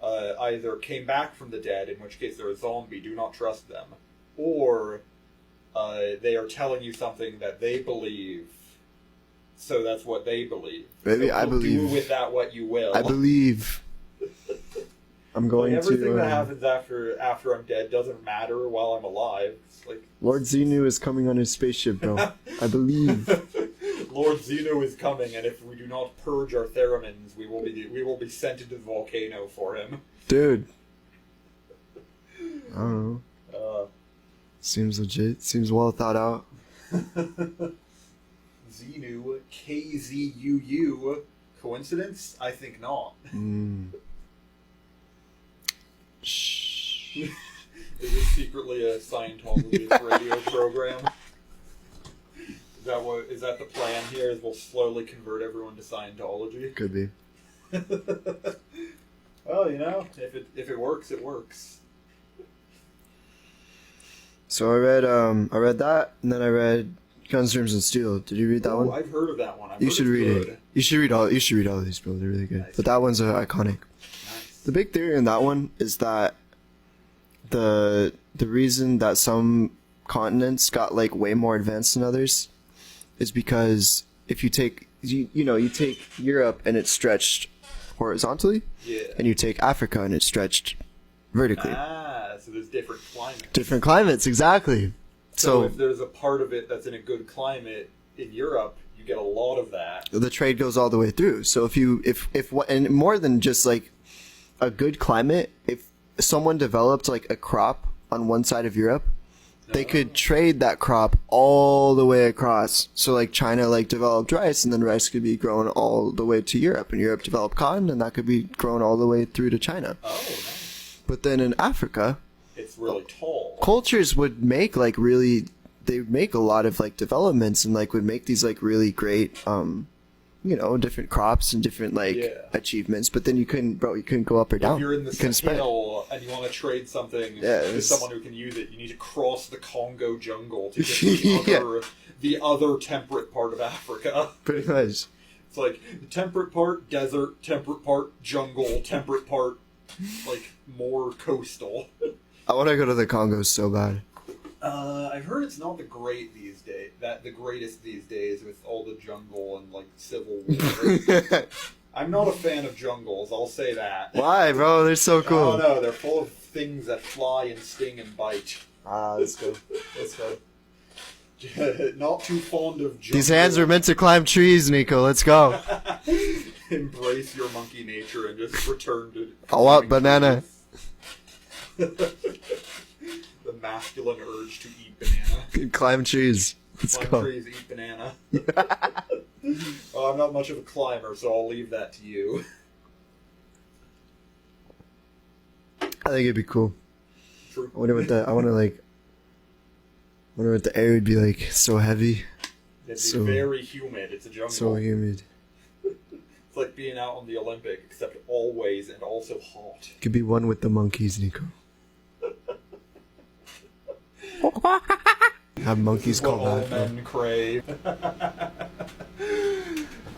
either came back from the dead, in which case they're a zombie. Do not trust them, or they are telling you something that they believe. So that's what they believe. Baby, so I believe. Do with that what you will. I believe. I'm going like everything that happens after I'm dead doesn't matter while I'm alive. It's like Lord Xenu is coming on his spaceship, bro. I believe. Lord Xenu is coming, and if we do not purge our theremins, we will be sent into the volcano for him. Dude. I don't know. Seems legit. Seems well thought out. Xenu, KZUU. Coincidence? I think not. Shh. Is this secretly a Scientology radio program? Is that the plan here? Is we'll slowly convert everyone to Scientology? Could be. Well, you know, if it works, it works. So I read that, and then I read Guns, Germs, and Steel. Did you read that one? I've heard of that one. You should read it. You should read all of these, bro. They're really good. Nice. But that one's iconic. Nice. The big theory in that one is that the reason that some continents got like way more advanced than others is because if you take you take Europe and it's stretched horizontally, and you take Africa and it's stretched vertically. So there's different climates. Different climates, exactly. So if there's a part of it that's in a good climate in Europe, you get a lot of that. The trade goes all the way through. So if and more than just like a good climate, someone developed like a crop on one side of Europe, they could trade that crop all the way across. So like China like developed rice, and then rice could be grown all the way to Europe, and Europe developed cotton, and that could be grown all the way through to China. Oh, nice. But then in Africa, it's really tall. Cultures would make like really, they would make a lot of like developments, and like would make these like really great different crops and different like achievements, but then you couldn't go up or down. If you're in the you Sahel and you want to trade something to someone who can use it, you need to cross the Congo jungle to get to the other temperate part of Africa. Pretty much. It's like the temperate part, desert, temperate part, jungle, temperate part, like more coastal. I want to go to the Congo so bad. I've heard it's not the greatest these days with all the jungle and like civil war. I'm not a fan of jungles, I'll say that. Why, bro? They're so cool. Oh no, they're full of things that fly and sting and bite. Let's go. Let's go. Not too fond of jungle. These hands were meant to climb trees, Nico. Let's go. Embrace your monkey nature and just return to... I want banana. The masculine urge to eat banana. Climb trees. Let's Climb go. trees, eat banana. I'm not much of a climber, so I'll leave that to you. I think it'd be cool. True. I wonder what the air would be like. So heavy. It'd be very humid. It's a jungle. So humid. It's like being out on the Olympic, except always and also hot. Could be one with the monkeys, Nico. Have monkeys call all that. men crave.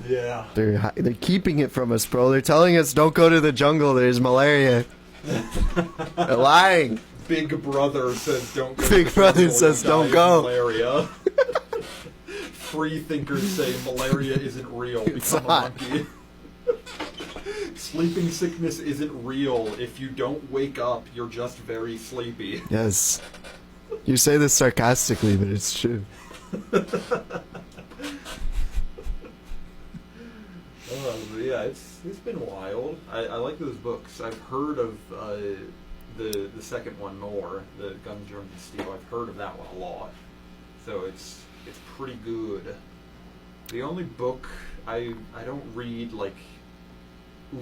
Yeah. They're keeping it from us, bro. They're telling us don't go to the jungle. There's malaria. They're lying. Big Brother says don't go. Big Brother says don't go. Malaria. Free thinkers say malaria isn't real. Become a monkey. Sleeping sickness isn't real. If you don't wake up, you're just very sleepy. Yes. You say this sarcastically, but it's true. Yeah, it's been wild. I like those books. I've heard of the second one more, the Guns, Germs, and Steel. I've heard of that one a lot, so it's pretty good. The only book I don't read like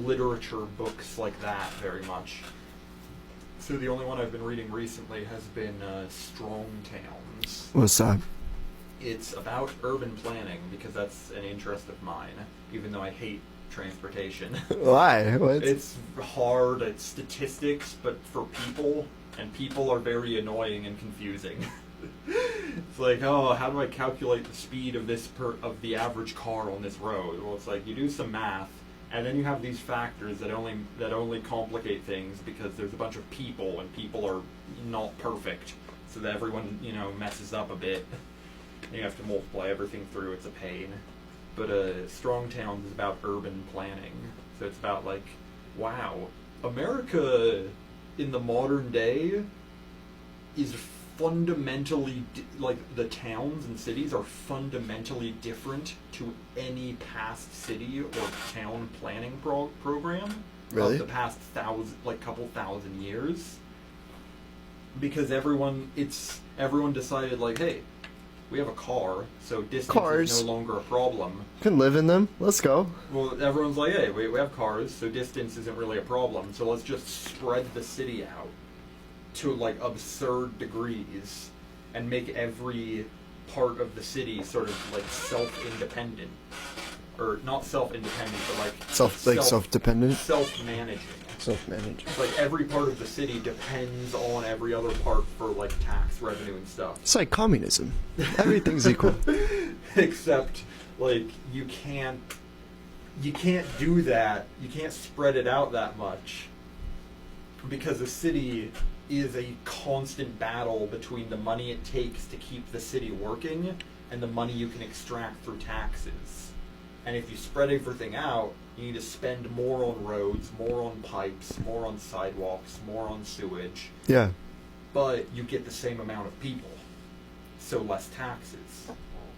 literature books like that very much. So the only one I've been reading recently has been Strong Towns. What's that? It's about urban planning because that's an interest of mine, even though I hate transportation. Why? What? It's hard, it's statistics, but for people, and people are very annoying and confusing. It's like, oh, how do I calculate the speed of of the average car on this road? Well, it's like you do some math, and then you have these factors that only complicate things because there's a bunch of people, and people are not perfect, so that everyone messes up a bit. You have to multiply everything through. It's a pain. But Strong Towns is about urban planning, so it's about like, wow, America in the modern day is fundamentally like the towns and cities are fundamentally different to any past city or town planning program Really? of the past couple thousand years, because everyone decided like, hey, we have a car, so distance is no longer a problem. Can live in them. Let's go. Well, everyone's like, hey, we have cars, so distance isn't really a problem, so let's just spread the city out to like absurd degrees and make every part of the city sort of like self-independent, or not self-independent, but like self-dependent, self-managing. Self-managing. It's like every part of the city depends on every other part for like tax revenue and stuff. It's like communism. Everything's equal. Except like you can't do that. You can't spread it out that much because the city is a constant battle between the money it takes to keep the city working and the money you can extract through taxes. And if you spread everything out, you need to spend more on roads, more on pipes, more on sidewalks, more on sewage. Yeah. But you get the same amount of people, so less taxes.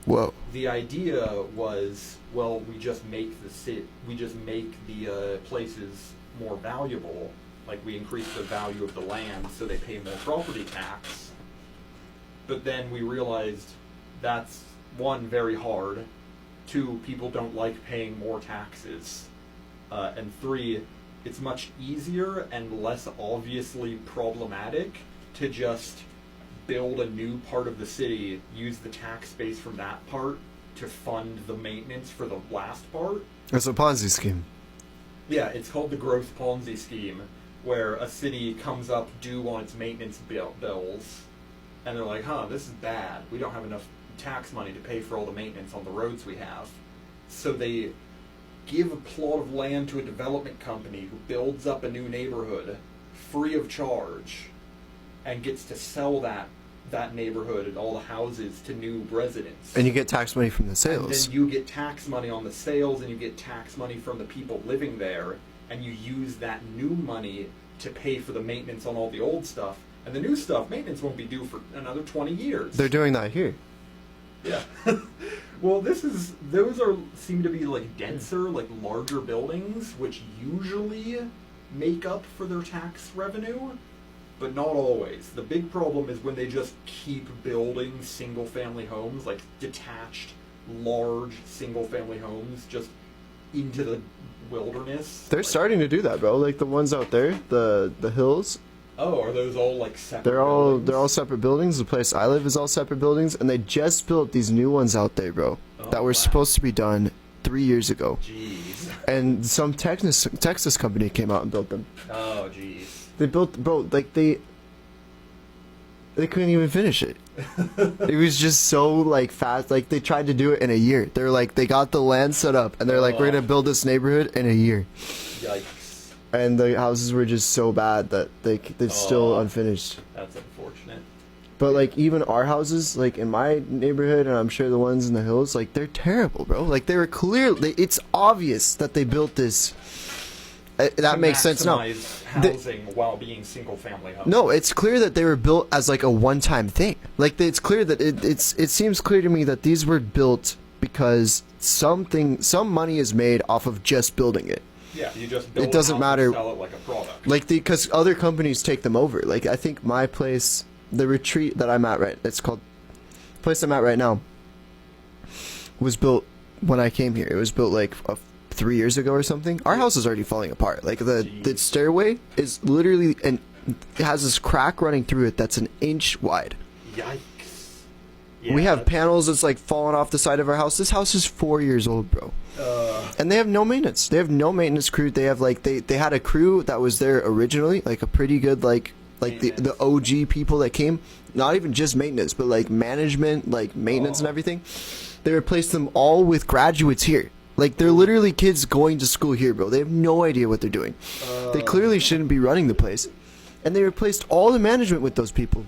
Whoa. The idea was, well, we just make the places more valuable, Like, we increase the value of the land so they pay more property tax. But then we realized that's, one, very hard. Two, people don't like paying more taxes. And three, it's much easier and less obviously problematic to just build a new part of the city, use the tax base from that part to fund the maintenance for the last part. It's a Ponzi scheme. Yeah, it's called the growth Ponzi scheme, where a city comes up due on its maintenance bills, and they're like, this is bad. We don't have enough tax money to pay for all the maintenance on the roads we have. So they give a plot of land to a development company who builds up a new neighborhood free of charge and gets to sell that neighborhood and all the houses to new residents. And you get tax money from the sales. And then you get tax money on the sales, and you get tax money from the people living there, and you use that new money to pay for the maintenance on all the old stuff. And the new stuff, maintenance won't be due for another 20 years. They're doing that here. Yeah. Well, seem to be like denser, like larger buildings, which usually make up for their tax revenue, but not always. The big problem is when they just keep building single-family homes, like detached, large single-family homes, just into the wilderness. They're starting to do that, bro. Like the ones out there, the hills. Oh, are those all like separate? They're all separate buildings. The place I live is all separate buildings, and they just built these new ones out there, bro. That were supposed to be done 3 years ago. Jeez. And some Texas company came out and built them. Oh, jeez. They built, bro, like they couldn't even finish it. It was just so like fast. Like they tried to do it in a year. They're like, they got the land set up, and they're like, we're gonna build this neighborhood in a year. Yikes. And the houses were just so bad that they're still unfinished. That's unfortunate. But like even our houses, like in my neighborhood, and I'm sure the ones in the hills, like they're terrible, bro. Like they were clearly, it's obvious that they built this. That makes sense now. Housing while being single-family homes. No, it's clear that they were built as like a one-time thing. Like it's clear that it seems clear to me that these were built because some money is made off of just building it. Yeah, you just build it doesn't matter. And sell it like a product. Like because other companies take them over. Like I think my place, the retreat that I'm at it's called, the place I'm at right now, was built when I came here. It was built like 3 years ago or something. Our house is already falling apart. Like the stairway is literally, and it has this crack running through it that's an inch wide. Yikes. Yeah, we have panels that's like falling off the side of our house. This house is 4 years old, bro. And they have no maintenance. They have no maintenance crew. They have like they had a crew that was there originally, like a pretty good like the OG people that came. Not even just maintenance, but like management, like maintenance and everything. They replaced them all with graduates here. Like, they're literally kids going to school here, bro. They have no idea what they're doing. They clearly shouldn't be running the place. And they replaced all the management with those people.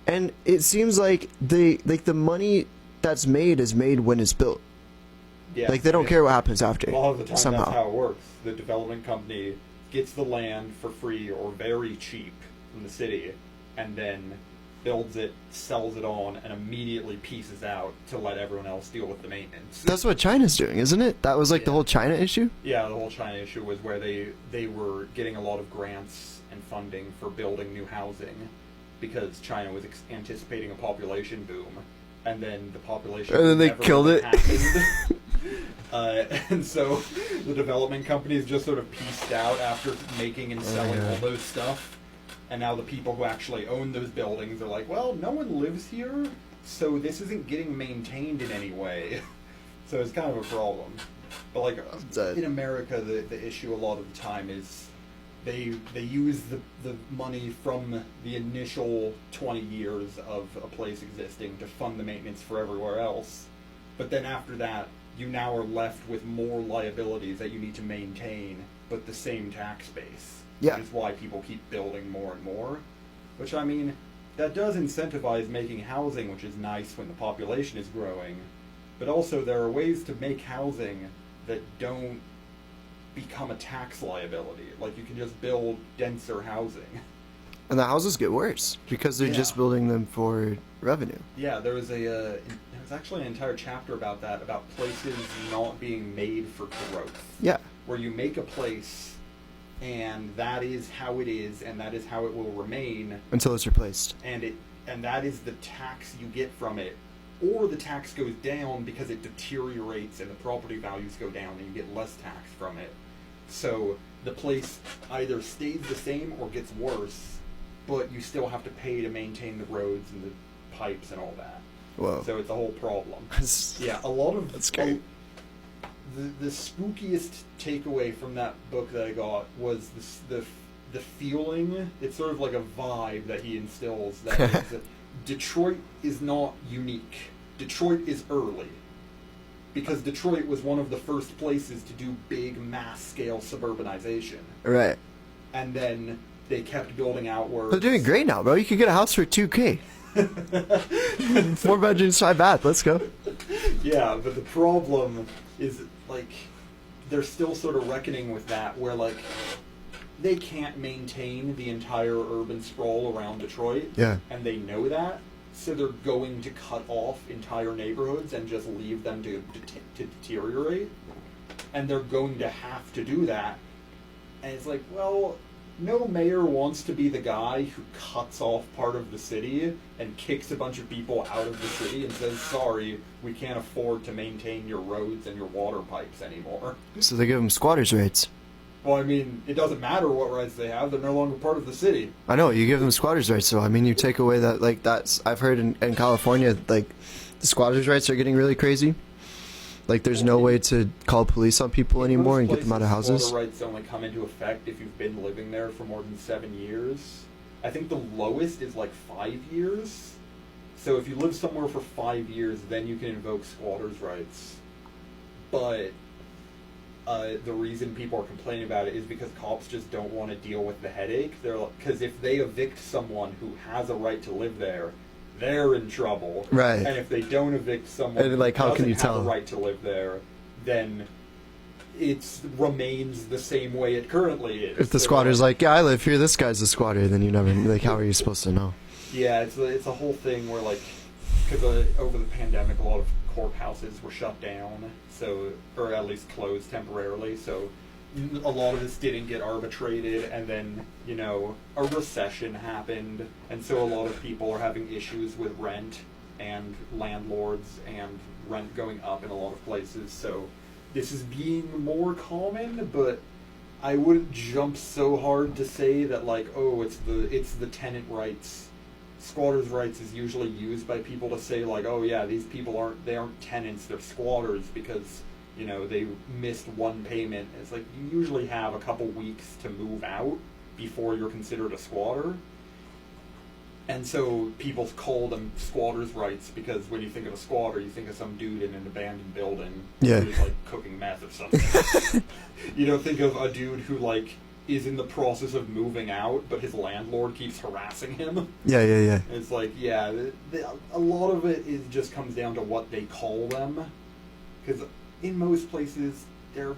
And it seems like the money that's made is made when it's built. Yeah, like, they don't care what happens after. A lot of the time, somehow. That's how it works. The development company gets the land for free or very cheap from the city, and then builds it, sells it on, and immediately pieces out to let everyone else deal with the maintenance. That's what China's doing, isn't it? That was like the whole China issue? Yeah, the whole China issue was where they were getting a lot of grants and funding for building new housing because China was anticipating a population boom, and then the population and then they killed it. And so the development companies just sort of pieced out after making and selling all those stuff. And now the people who actually own those buildings are like, well, no one lives here, so this isn't getting maintained in any way. So it's kind of a problem. But like in America, the issue a lot of the time is they use the money from the initial 20 years of a place existing to fund the maintenance for everywhere else. But then after that, you now are left with more liabilities that you need to maintain, but the same tax base. Yeah. Which is why people keep building more and more. Which, I mean, that does incentivize making housing, which is nice when the population is growing. But also, there are ways to make housing that don't become a tax liability. Like, you can just build denser housing. And the houses get worse because they're just building them for revenue. Yeah, there was actually an entire chapter about that, about places not being made for growth. Yeah. Where you make a place and that is how it is, and that is how it will remain until it's replaced. And that is the tax you get from it. Or the tax goes down because it deteriorates and the property values go down and you get less tax from it. So the place either stays the same or gets worse, but you still have to pay to maintain the roads and the pipes and all that. Whoa. So it's a whole problem. Yeah, a lot of... That's great. The spookiest takeaway from that book that I got was the feeling. It's sort of like a vibe that he instills that Detroit is not unique. Detroit is early. Because Detroit was one of the first places to do big mass-scale suburbanization. Right. And then they kept building outwards. They're doing great now, bro. You could get a house for $2,000. 4 bedrooms, 5 baths. Let's go. Yeah, but the problem is, like, they're still sort of reckoning with that, where, like, they can't maintain the entire urban sprawl around Detroit. Yeah. And they know that, so they're going to cut off entire neighborhoods and just leave them to deteriorate. And they're going to have to do that. And it's like, well, no mayor wants to be the guy who cuts off part of the city and kicks a bunch of people out of the city and says, sorry, we can't afford to maintain your roads and your water pipes anymore. So they give them squatters' rights. Well, I mean, it doesn't matter what rights they have. They're no longer part of the city. I know, you give them squatters' rights, so I mean, you take away that, like, that's, I've heard in California, like, the squatters' rights are getting really crazy. Like, there's no way to call police on people anymore and get them out of houses. Squatter rights only come into effect if you've been living there for more than 7 years. I think the lowest is like 5 years. So if you live somewhere for 5 years, then you can invoke squatters' rights. But the reason people are complaining about it is because cops just don't want to deal with the headache. They're because if they evict someone who has a right to live there, they're in trouble. Right. And if they don't evict someone and, like, who how doesn't can you have tell? a right to live there, then it remains the same way it currently is. If the squatter's like, yeah, I live here, this guy's a squatter, then you never, like, how are you supposed to know? Yeah, it's a whole thing where, like, because over the pandemic, a lot of courthouses were shut down, so, or at least closed temporarily, so a lot of this didn't get arbitrated, and then, you know, a recession happened, and so a lot of people are having issues with rent and landlords and rent going up in a lot of places, so this is being more common, but I wouldn't jump so hard to say that, like, oh, it's the tenant rights. Squatters' rights is usually used by people to say, like, oh yeah, these people aren't tenants, they're squatters because, you know, they missed one payment. It's like, you usually have a couple weeks to move out before you're considered a squatter. And so people call them squatters' rights because when you think of a squatter, you think of some dude in an abandoned building who's, like, cooking meth or something. You don't think of a dude who, like, is in the process of moving out, but his landlord keeps harassing him. Yeah. And it's like, yeah, a lot of it just comes down to what they call them. Because in most places, they're,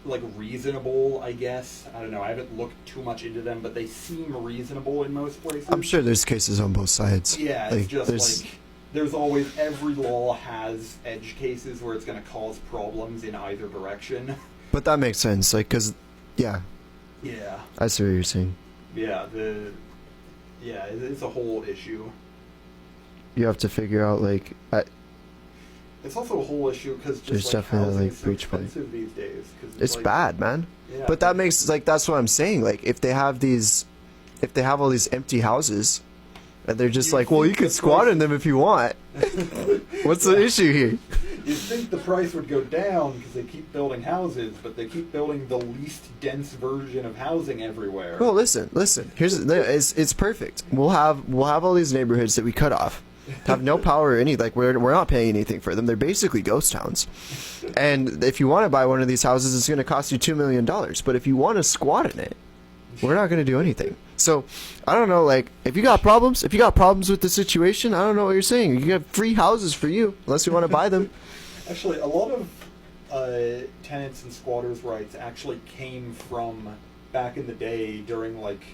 like, reasonable, I guess. I don't know, I haven't looked too much into them, but they seem reasonable in most places. I'm sure there's cases on both sides. Yeah, like, it's just like, there's always, every law has edge cases where it's going to cause problems in either direction. But that makes sense, like, because, yeah. Yeah. I see what you're saying. Yeah, it's a whole issue. You have to figure out, like, it's also a whole issue because there's just, like, definitely, housing like, is so breach point. expensive these days. Cause it's like, bad, man. Yeah, but that makes, like, that's what I'm saying. Like, if they have all these empty houses, and they're just like, well, you could squat in them if you want. What's the issue here? You'd think the price would go down because they keep building houses, but they keep building the least dense version of housing everywhere. Well, listen. It's perfect. We'll have all these neighborhoods that we cut off, have no power or any, like, we're not paying anything for them. They're basically ghost towns. And if you want to buy one of these houses, it's going to cost you $2 million. But if you want to squat in it, we're not going to do anything. So, I don't know, like, if you got problems with the situation, I don't know what you're saying. You have free houses for you, unless you want to buy them. Actually, a lot of tenants and squatters' rights actually came from back in the day during, like,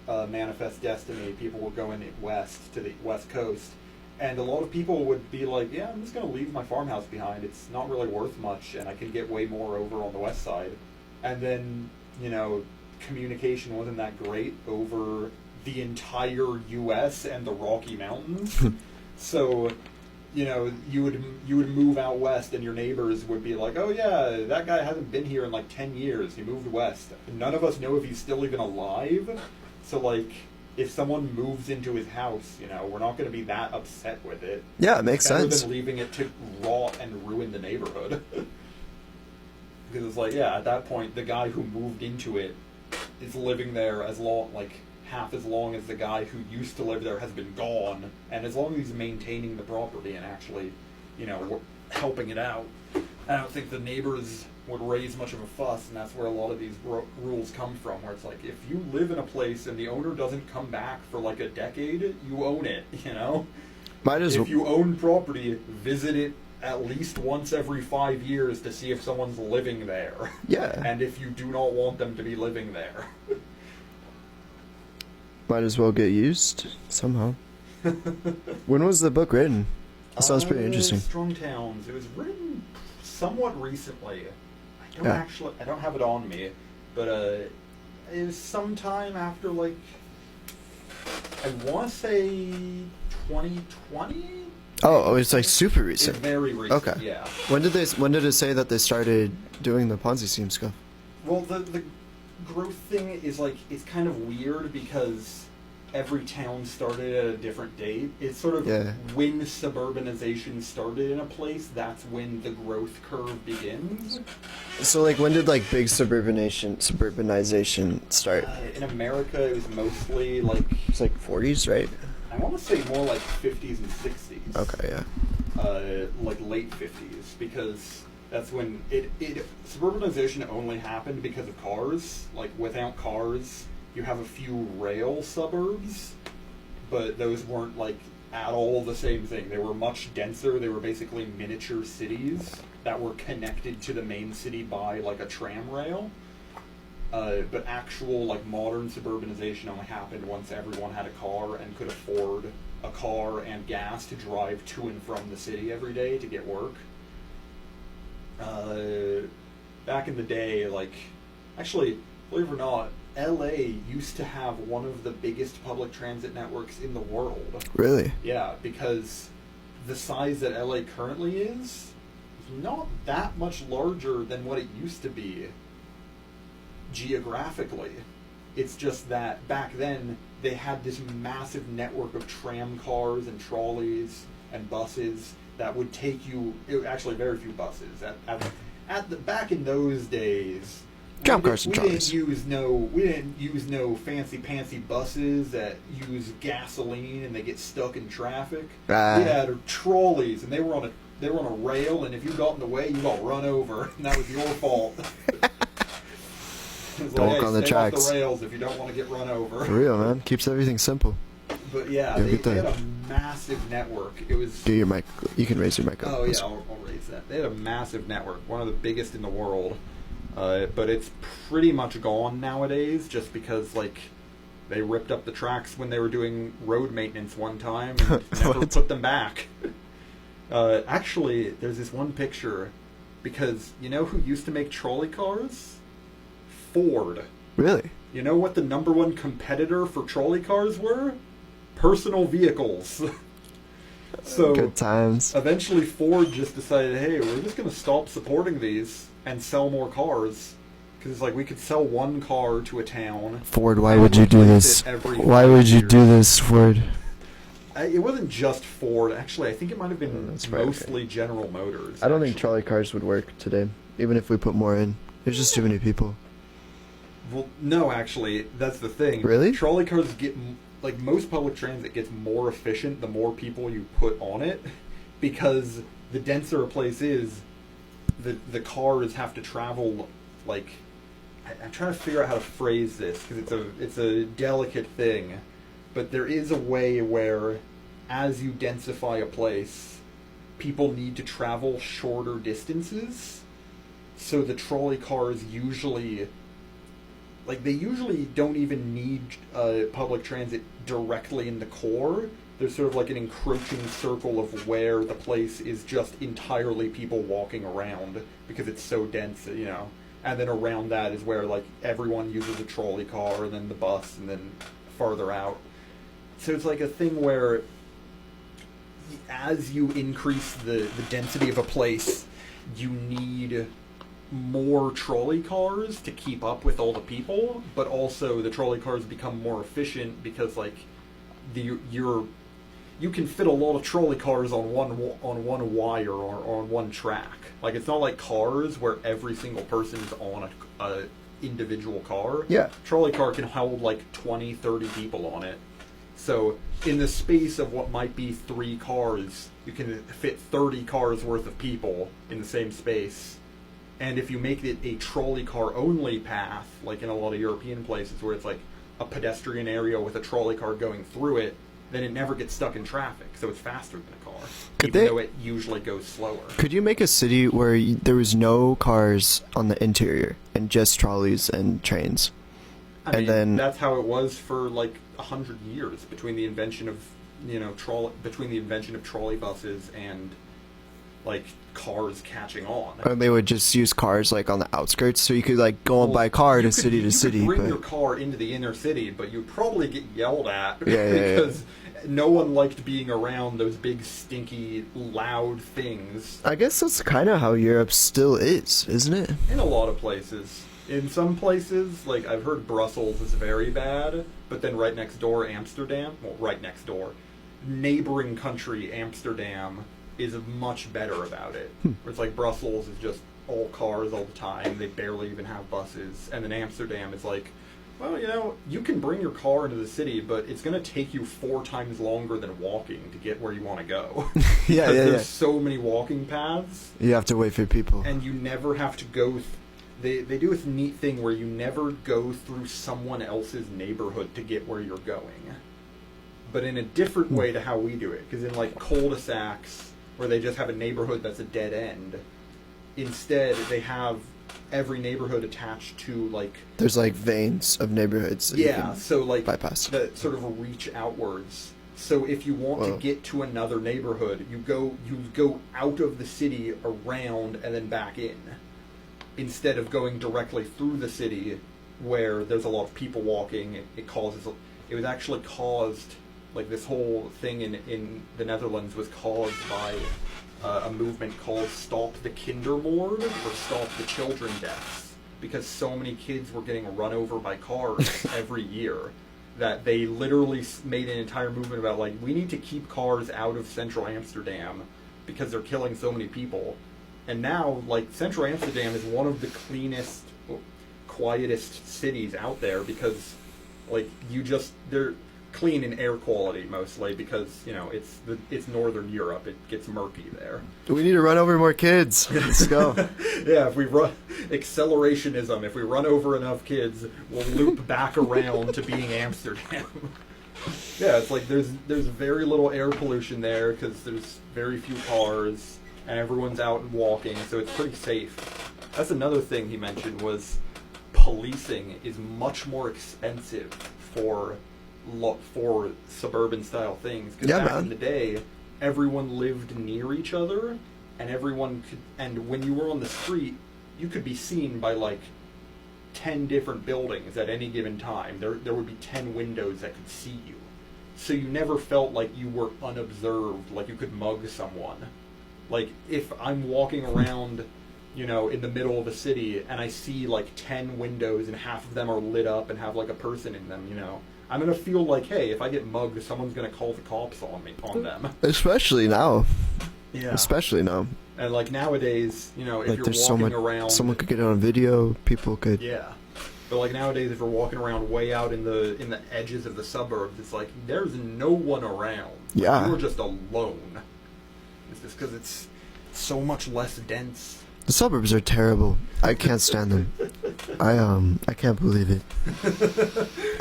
Manifest Destiny. People were going west to the West Coast, and a lot of people would be like, yeah, I'm just going to leave my farmhouse behind. It's not really worth much, and I can get way more over on the west side. And then communication wasn't that great over the entire U.S. and the Rocky Mountains. So, you would move out west, and your neighbors would be like, "Oh yeah, that guy hasn't been here in like 10 years. He moved west." None of us know if he's still even alive. So like, if someone moves into his house, we're not going to be that upset with it. Yeah, it makes Better sense. than leaving it to rot and ruin the neighborhood. Because it's like, yeah, at that point, the guy who moved into it is living there half as long as the guy who used to live there has been gone, and as long as he's maintaining the property and actually, helping it out, I don't think the neighbors would raise much of a fuss, and that's where a lot of these rules come from, where it's like, if you live in a place and the owner doesn't come back for like a decade, you own it, Might as well. If you own property, visit it at least once every 5 years to see if someone's living there. Yeah. And if you do not want them to be living there. Might as well get used somehow. When was the book written? It sounds pretty interesting. Strong Towns. It was written somewhat recently. I don't have it on me, but it was sometime after I want to say 2020. Oh, it's like super recent. It's very recent. Okay. Yeah. When did it say that they started doing the Ponzi scheme stuff? Well, the growth thing is it's kind of weird because every town started at a different date. It's sort of when suburbanization started in a place, that's when the growth curve begins. So when did big suburbanization start? In America, it was mostly It's 40s, right? I want to say more 50s and 60s. Okay, yeah. Late 50s, because that's when suburbanization only happened because of cars. Without cars, you have a few rail suburbs, but those weren't at all the same thing. They were much denser. They were basically miniature cities that were connected to the main city by a tram rail. But actual modern suburbanization only happened once everyone had a car and could afford a car and gas to drive to and from the city every day to get work. Back in the day, actually, believe it or not, LA used to have one of the biggest public transit networks in the world. Really? Yeah, because the size that LA currently is not that much larger than what it used to be geographically. It's just that back then they had this massive network of tram cars and trolleys and buses that would take you. Actually, very few buses back in those days. Tram cars and we trolleys. We didn't use no fancy buses that use gasoline and they get stuck in traffic. We had trolleys, and they were on a rail, and if you got in the way, you got run over, and that was your fault. Don't walk on the tracks. Off the rails if you don't want to get run over. For real, man. Keeps everything simple. But yeah, they had a massive network. It was. Do your mic. You can raise your mic up. Oh yeah, I'll raise that. They had a massive network, one of the biggest in the world. But it's pretty much gone nowadays, just because they ripped up the tracks when they were doing road maintenance one time and never put them back. Actually, there's this one picture, because you know who used to make trolley cars? Ford. Really? You know what the number one competitor for trolley cars were? Personal vehicles. So good times. Eventually Ford just decided, hey, we're just going to stop supporting these and sell more cars. Because it's we could sell one car to a town. Ford, why would you do this? Why would you do this, Ford? It wasn't just Ford. Actually, I think it might have been mostly General Motors. I don't think trolley cars would work today, even if we put more in. There's just too many people. Well, no, actually, that's the thing. Really? Trolley cars get, most public transit gets more efficient the more people you put on it, because the denser a place is, the cars have to travel, I'm trying to figure out how to phrase this, because it's a delicate thing, but there is a way where, as you densify a place, people need to travel shorter distances, so the trolley cars usually... they usually don't even need public transit directly in the core. There's sort of an encroaching circle of where the place is just entirely people walking around because it's so dense, and then around that is where like everyone uses a trolley car, and then the bus, and then farther out. So it's like a thing where as you increase the density of a place, you need more trolley cars to keep up with all the people, but also the trolley cars become more efficient because like you can fit a lot of trolley cars on one wire or on one track. Like it's not like cars where every single person is on a individual car. Yeah. Trolley car can hold like 20, 30 people on it. So in the space of what might be 3 cars, you can fit 30 cars worth of people in the same space. And if you make it a trolley car only path, like in a lot of European places where it's like a pedestrian area with a trolley car going through it, then it never gets stuck in traffic, so it's faster than a car, even though it usually goes slower. Could you make a city where there was no cars on the interior and just trolleys and trains? I mean, then that's how it was for like 100 years between the invention of trolley buses and like cars catching on. Or they would just use cars like on the outskirts, so you could like go by car to city to city. You could bring your car into the inner city, but you'd probably get yelled at because no one liked being around those big, stinky, loud things. I guess that's kind of how Europe still is, isn't it? In a lot of places. In some places, like I've heard Brussels is very bad, but then right next door, Amsterdam, neighboring country, Amsterdam, is much better about it. Where it's like Brussels is just all cars all the time, they barely even have buses, and then Amsterdam is like, well, you can bring your car into the city, but it's going to take you 4 times longer than walking to get where you want to go. There's so many walking paths. You have to wait for people. And you never have to go... They do this neat thing where you never go through someone else's neighborhood to get where you're going. But in a different way to how we do it. Because in like cul-de-sacs, where they just have a neighborhood that's a dead end, instead they have every neighborhood attached to like... There's like veins of neighborhoods. So like bypass. That sort of reach outwards. So if you want to get to another neighborhood, you go out of the city, around, and then back in. Instead of going directly through the city where there's a lot of people walking, it was actually caused, like this whole thing in the Netherlands was caused by a movement called Stop the Kindermoord, or Stop the Children Deaths, because so many kids were getting run over by cars every year that they literally made an entire movement about like, we need to keep cars out of central Amsterdam because they're killing so many people. And now, like, central Amsterdam is one of the cleanest, quietest cities out there because, like, they're clean in air quality mostly because, it's northern Europe. It gets murky there. We need to run over more kids. Let's go. Yeah, if we run accelerationism, if we run over enough kids, we'll loop back around to being Amsterdam. Yeah, it's like there's very little air pollution there because there's very few cars. And everyone's out and walking, so it's pretty safe. That's another thing he mentioned was policing is much more expensive for suburban style things. Because back in the day, everyone lived near each other, and when you were on the street, you could be seen by like 10 different buildings at any given time. There would be 10 windows that could see you. So you never felt like you were unobserved, like you could mug someone. Like, if I'm walking around, in the middle of a city, and I see, like, 10 windows, and half of them are lit up and have, like, a person in them, I'm going to feel like, hey, if I get mugged, someone's going to call the cops on them. Especially now. Yeah. Especially now. And, like, nowadays, if like, you're walking around... Someone could get it on video, people could... Yeah. But, like, nowadays, if you're walking around way out in the edges of the suburbs, it's like, there's no one around. Yeah. You're just alone. It's just because it's so much less dense. The suburbs are terrible. I can't stand them. I can't believe it.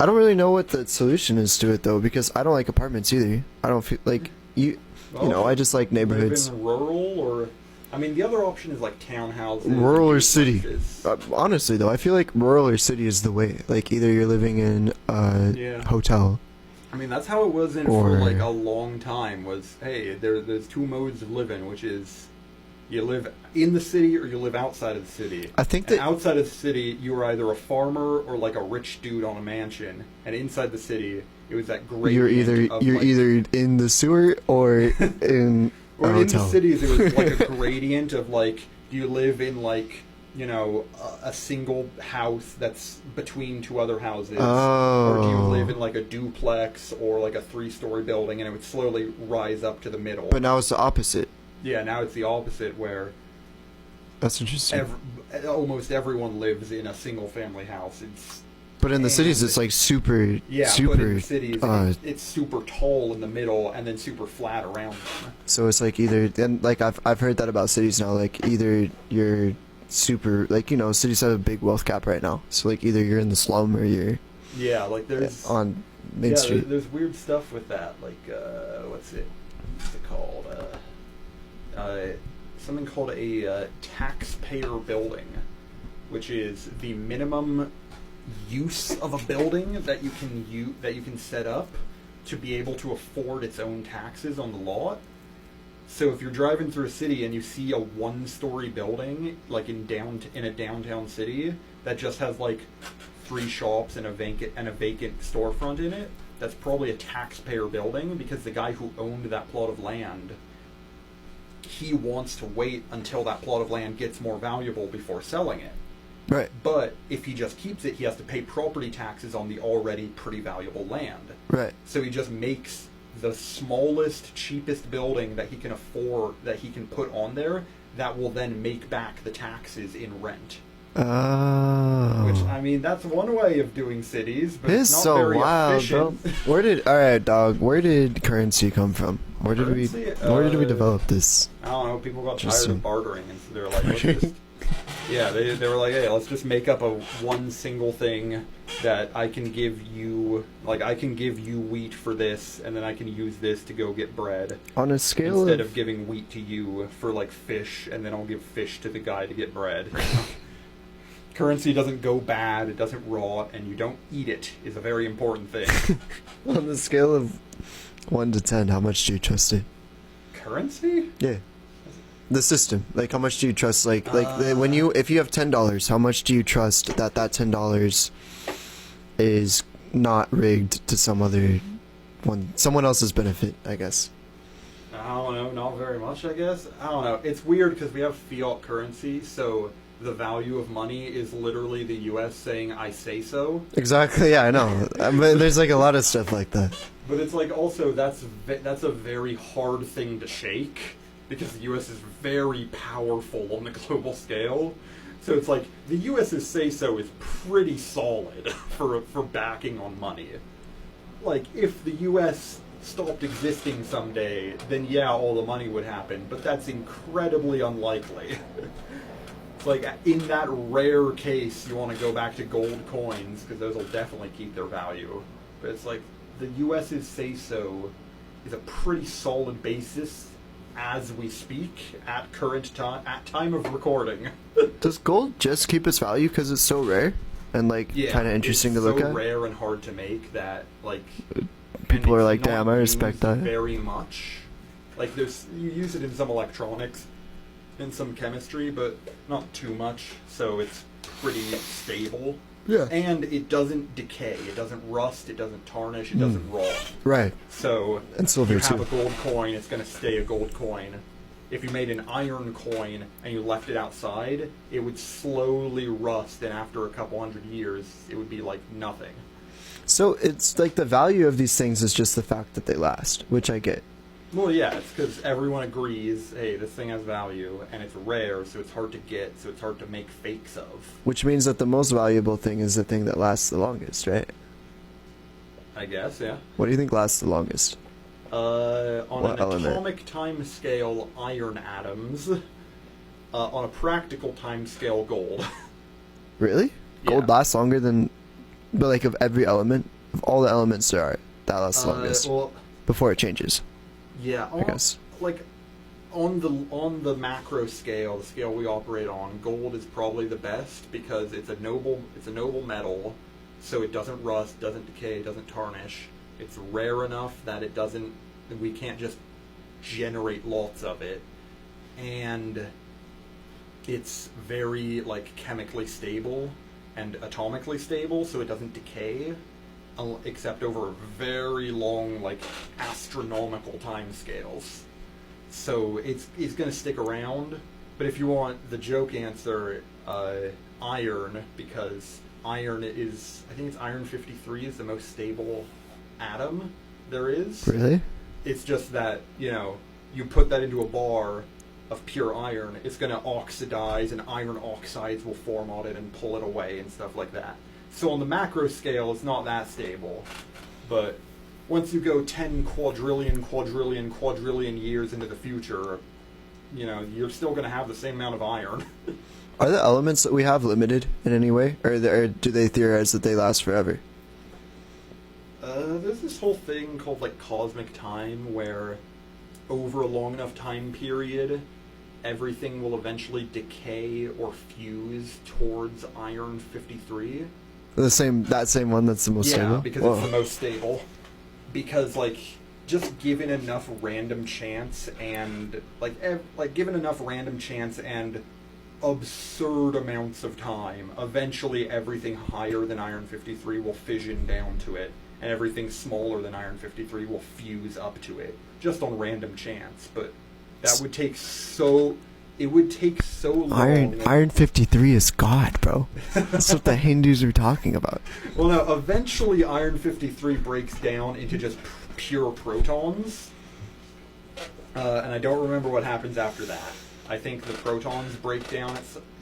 I don't really know what the solution is to it though, because I don't like apartments either. I don't feel like I just like neighborhoods. Live in rural, or I mean, the other option is like townhouses. Rural or city. Honestly though, I feel like rural or city is the way. Like either you're living in a hotel. I mean, that's how it was for like a long time. Was hey, there's 2 modes of living, which is You live in the city or you live outside of the city. I think and that outside of the city, you were either a farmer or like a rich dude on a mansion, and inside the city, it was that gradient. you're either in the sewer or in a or in the hotel. cities, it was like a gradient of like, do you live in like, you know, a single house that's between two other houses, or do you live in like a duplex or like a 3-story building, and it would slowly rise up to the middle. But now it's the opposite. Yeah, now it's the opposite, where That's interesting. almost everyone lives in a single family house. But in the cities, it's like super, Yeah, super. but in the cities, it's super tall in the middle and then super flat around them. So it's like either, and like I've heard that about cities now. Like either you're super, like, you know, cities have a big wealth gap right now. So like either you're in the slum or you're Yeah, like there's on Main Street. There's weird stuff with that. Like what's it called? Something called a taxpayer building, which is the minimum use of a building that you can set up to be able to afford its own taxes on the lot. So if you're driving through a city and you see a 1-story building like in a downtown city that just has like 3 shops and a vacant storefront in it, that's probably a taxpayer building, because the guy who owned that plot of land, he wants to wait until that plot of land gets more valuable before selling it. Right. But if he just keeps it, he has to pay property taxes on the already pretty valuable land. Right. So he just makes the smallest, cheapest building that he can afford, that he can put on there, that will then make back the taxes in rent. Oh. Which, I mean, that's one way of doing cities, but It's it's not so very wild, efficient. bro. Alright, dog, where did currency come from? Where did we develop this? I don't know, people got tired Interesting. of bartering, and so they were like, let's just... Yeah, they were like, hey, let's just make up one single thing that I can give you, like, I can give you wheat for this, and then I can use this to go get bread. On a scale Instead of giving wheat to you for, like, fish, and then I'll give fish to the guy to get bread. Currency doesn't go bad, it doesn't rot, and you don't eat it, is a very important thing. on the scale of 1 to 10, how much do you trust it? Currency? Yeah. The system. Like, how much do you trust, if you have $10, how much do you trust that $10 is not rigged to someone else's benefit, I guess? I don't know, not very much, I guess. I don't know. It's weird because we have fiat currency, so the value of money is literally the U.S. saying, I say so. Exactly, yeah, I know. But there's, like, a lot of stuff like that. But it's like, also, that's a very hard thing to shake, because the U.S. is very powerful on the global scale. So it's like, the U.S.'s say-so is pretty solid for backing on money. Like, if the U.S. stopped existing someday, then yeah, all the money would happen, but that's incredibly unlikely. It's like, in that rare case, you want to go back to gold coins, because those will definitely keep their value. But it's like, the U.S.'s say-so is a pretty solid basis as we speak at time of recording. Does gold just keep its value because it's so rare and like kind of interesting to look it's at? so rare and hard to make that like people are it's like, not damn, I respect used that. very much. Like you use it in some electronics, in some chemistry, but not too much. So it's pretty stable. Yeah. And it doesn't decay. It doesn't rust. It doesn't tarnish. It doesn't rot. Right. So and silver if you have too. a gold coin, it's going to stay a gold coin. If you made an iron coin and you left it outside, it would slowly rust, and after a couple hundred years, it would be like nothing. So it's like the value of these things is just the fact that they last, which I get. Well, yeah, it's because everyone agrees, hey, this thing has value, and it's rare, so it's hard to get, so it's hard to make fakes of. Which means that the most valuable thing is the thing that lasts the longest, right? I guess, yeah. What do you think lasts the longest? On What an element? atomic time scale, iron atoms. On a practical time scale, gold. Really? Gold Yeah. lasts longer than, but like of every element, of all the elements there are, that lasts longest Well, before it changes. yeah, I guess. like on the macro scale, the scale we operate on, gold is probably the best because it's a noble metal, so it doesn't rust, doesn't decay, doesn't tarnish. It's rare enough that we can't just generate lots of it, and it's very like chemically stable and atomically stable, so it doesn't decay except over very long, like astronomical time scales. So it's going to stick around. But if you want the joke answer, iron, because iron is, I think it's iron 53 is the most stable atom there is. Really? It's just that, you know, you put that into a bar of pure iron, it's going to oxidize, and iron oxides will form on it and pull it away and stuff like that. So on the macro scale, it's not that stable. But once you go 10 quadrillion years into the future, you know, you're still going to have the same amount of iron. Are the elements that we have limited in any way? Or do they theorize that they last forever? There's this whole thing called, like, cosmic time, where over a long enough time period, everything will eventually decay or fuse towards iron 53. That same one that's the most stable? Yeah, because it's the most stable. Because, like, just given enough random chance and, given enough random chance and absurd amounts of time, eventually everything higher than iron 53 will fission down to it, and everything smaller than iron 53 will fuse up to it, just on random chance. But that would take so... It would take so long. Iron 53 is God, bro. That's what the Hindus are talking about. Well, no, eventually iron 53 breaks down into just pure protons. And I don't remember what happens after that. I think the protons break down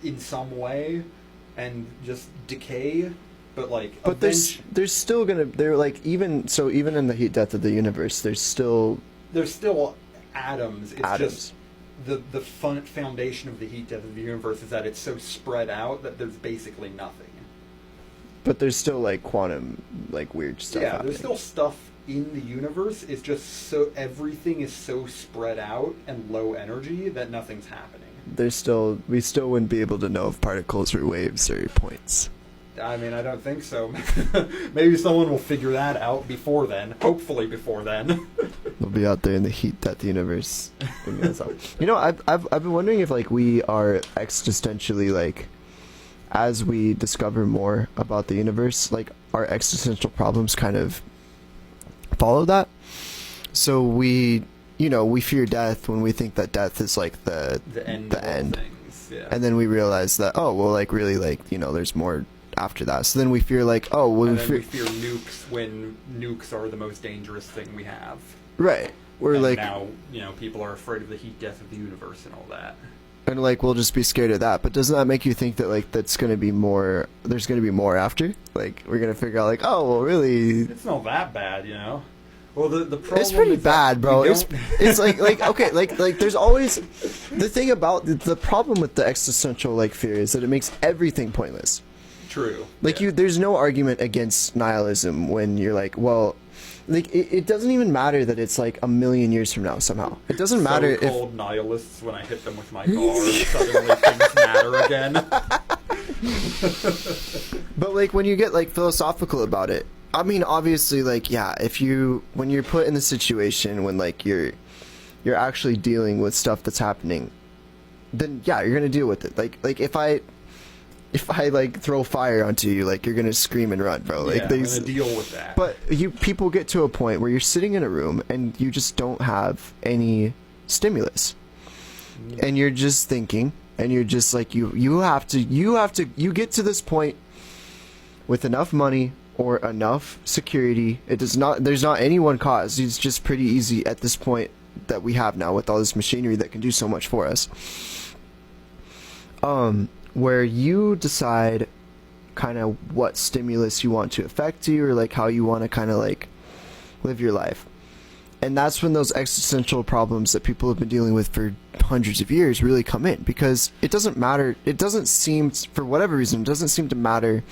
in some way and just decay. But, like... But there's still gonna... even in the heat death of the universe, there's still atoms. It's atoms. Just... The foundation of the heat death of the universe is that it's so spread out that there's basically nothing. But there's still, like, quantum, like, weird stuff happening. There's still stuff in the universe. It's just so... Everything is so spread out and low energy that nothing's happening. We still wouldn't be able to know if particles are waves or points. I mean, I don't think so. Maybe someone will figure that out before then. Hopefully before then. We'll be out there in the heat death universe. You know, I've been wondering if, like, we are existentially, like, as we discover more about the universe, like, our existential problems kind of follow that. So we fear death when we think that death is, like, the end. Things. Yeah. And then we realize that, oh, well, like, really, like, you know, there's more after that. So then we fear, like, oh, well, we fear nukes when nukes are the most dangerous thing we have. Right. Now, you know, people are afraid of the heat death of the universe and all that. And, like, we'll just be scared of that. But doesn't that make you think that, like, there's going to be more after? Like, we're going to figure out, like, oh, well, really... It's not that bad, you know? Well, the problem it's pretty bad, bro. It's like okay, like there's always the thing about the problem with the existential, like, fear is that it makes everything pointless. True. Like, there's no argument against nihilism when you're like, well, like, it doesn't even matter that it's, like, 1,000,000 years from now somehow. It doesn't matter if... So-called nihilists, when I hit them with my car, suddenly things matter again. But, like, when you get, like, philosophical about it, I mean, obviously, like, yeah, when you're put in the situation when, like, you're actually dealing with stuff that's happening, then, yeah, you're gonna deal with it. Like, if I like throw fire onto you, like, you're gonna scream and run, bro. Like, yeah, I'm gonna deal with that. But people get to a point where you're sitting in a room and you just don't have any stimulus, and you're just thinking, and you're just like, you get to this point with enough money or enough security. There's not any one cause. It's just pretty easy at this point that we have now with all this machinery that can do so much for us. Where you decide kind of what stimulus you want to affect you, or, like, how you want to kind of, like, live your life. And that's when those existential problems that people have been dealing with for hundreds of years really come in, because it doesn't matter. It doesn't seem, for whatever reason, it doesn't seem to matter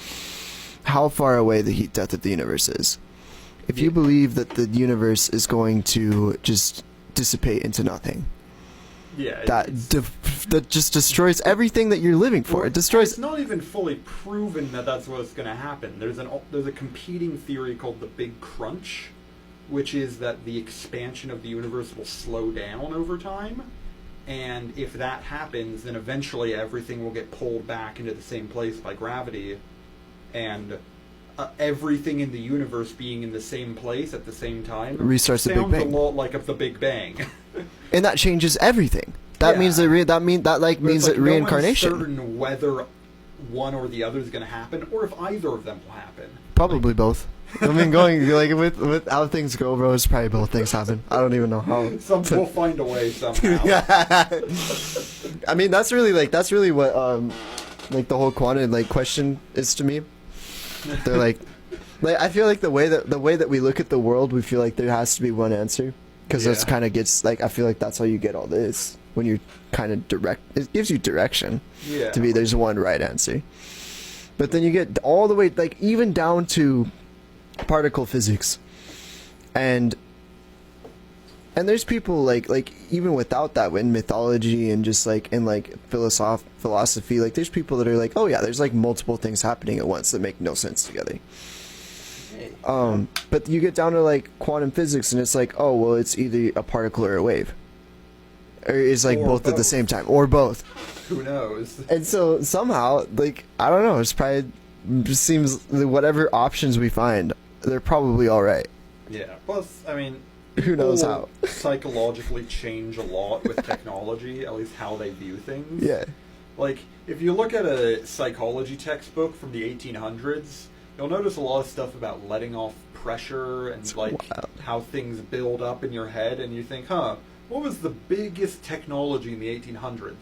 how far away the heat death of the universe is. If you believe that the universe is going to just dissipate into nothing, that just destroys everything that you're living for. Well, it destroys. It's not even fully proven that that's what's going to happen. There's a competing theory called the Big Crunch, which is that the expansion of the universe will slow down over time, And if that happens, then eventually everything will get pulled back into the same place by gravity, and everything in the universe being in the same place at the same time restarts the Big sounds Bang. a lot like the Big Bang. And that changes everything. That Yeah. means that means that reincarnation. No one's certain whether one or the other is going to happen, or if either of them will happen. Probably both. I mean, going like with how things go, bro, it's probably both things happen. I don't even know how. We'll find a way somehow. I mean, that's really what like the whole quantum like question is to me. They're like I feel like the way that we look at the world, we feel like there has to be one answer, because that's Yeah. kind of gets like, I feel like that's how you get all this, when you're kind of direct. It gives you direction. Yeah. To be there's one right answer, but then you get all the way like even down to particle physics, and there's people like even without that, in mythology and just like in like philosophy, like there's people that are like, oh yeah, there's like multiple things happening at once that make no sense together. But you get down to like quantum physics, and it's like, oh well, it's either a particle or a wave, or it's like Or both at the both. same time, or both. Who knows? And so somehow, like, I don't know, it's probably just seems that whatever options we find, they're probably all right. Yeah. Plus, I mean, Who knows people how? psychologically change a lot with technology, at least how they view things. Yeah. Like, if you look at a psychology textbook from the 1800s, you'll notice a lot of stuff about letting off pressure and, like, wild. how things build up in your head, and you think, what was the biggest technology in the 1800s?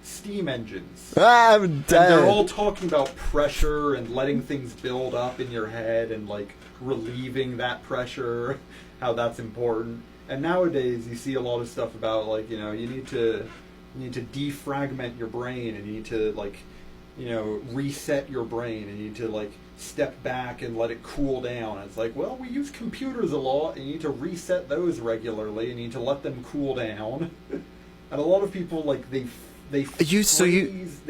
Steam engines. Ah, I'm And dead. they're all talking about pressure and letting things build up in your head and, like, relieving that pressure, how that's important. And nowadays, you see a lot of stuff about, like, you need to defragment your brain, and you need to, like, reset your brain, and you need to, like, step back and let it cool down. And it's like, well, we use computers a lot, and you need to reset those regularly, and you need to let them cool down. And a lot of people, like, they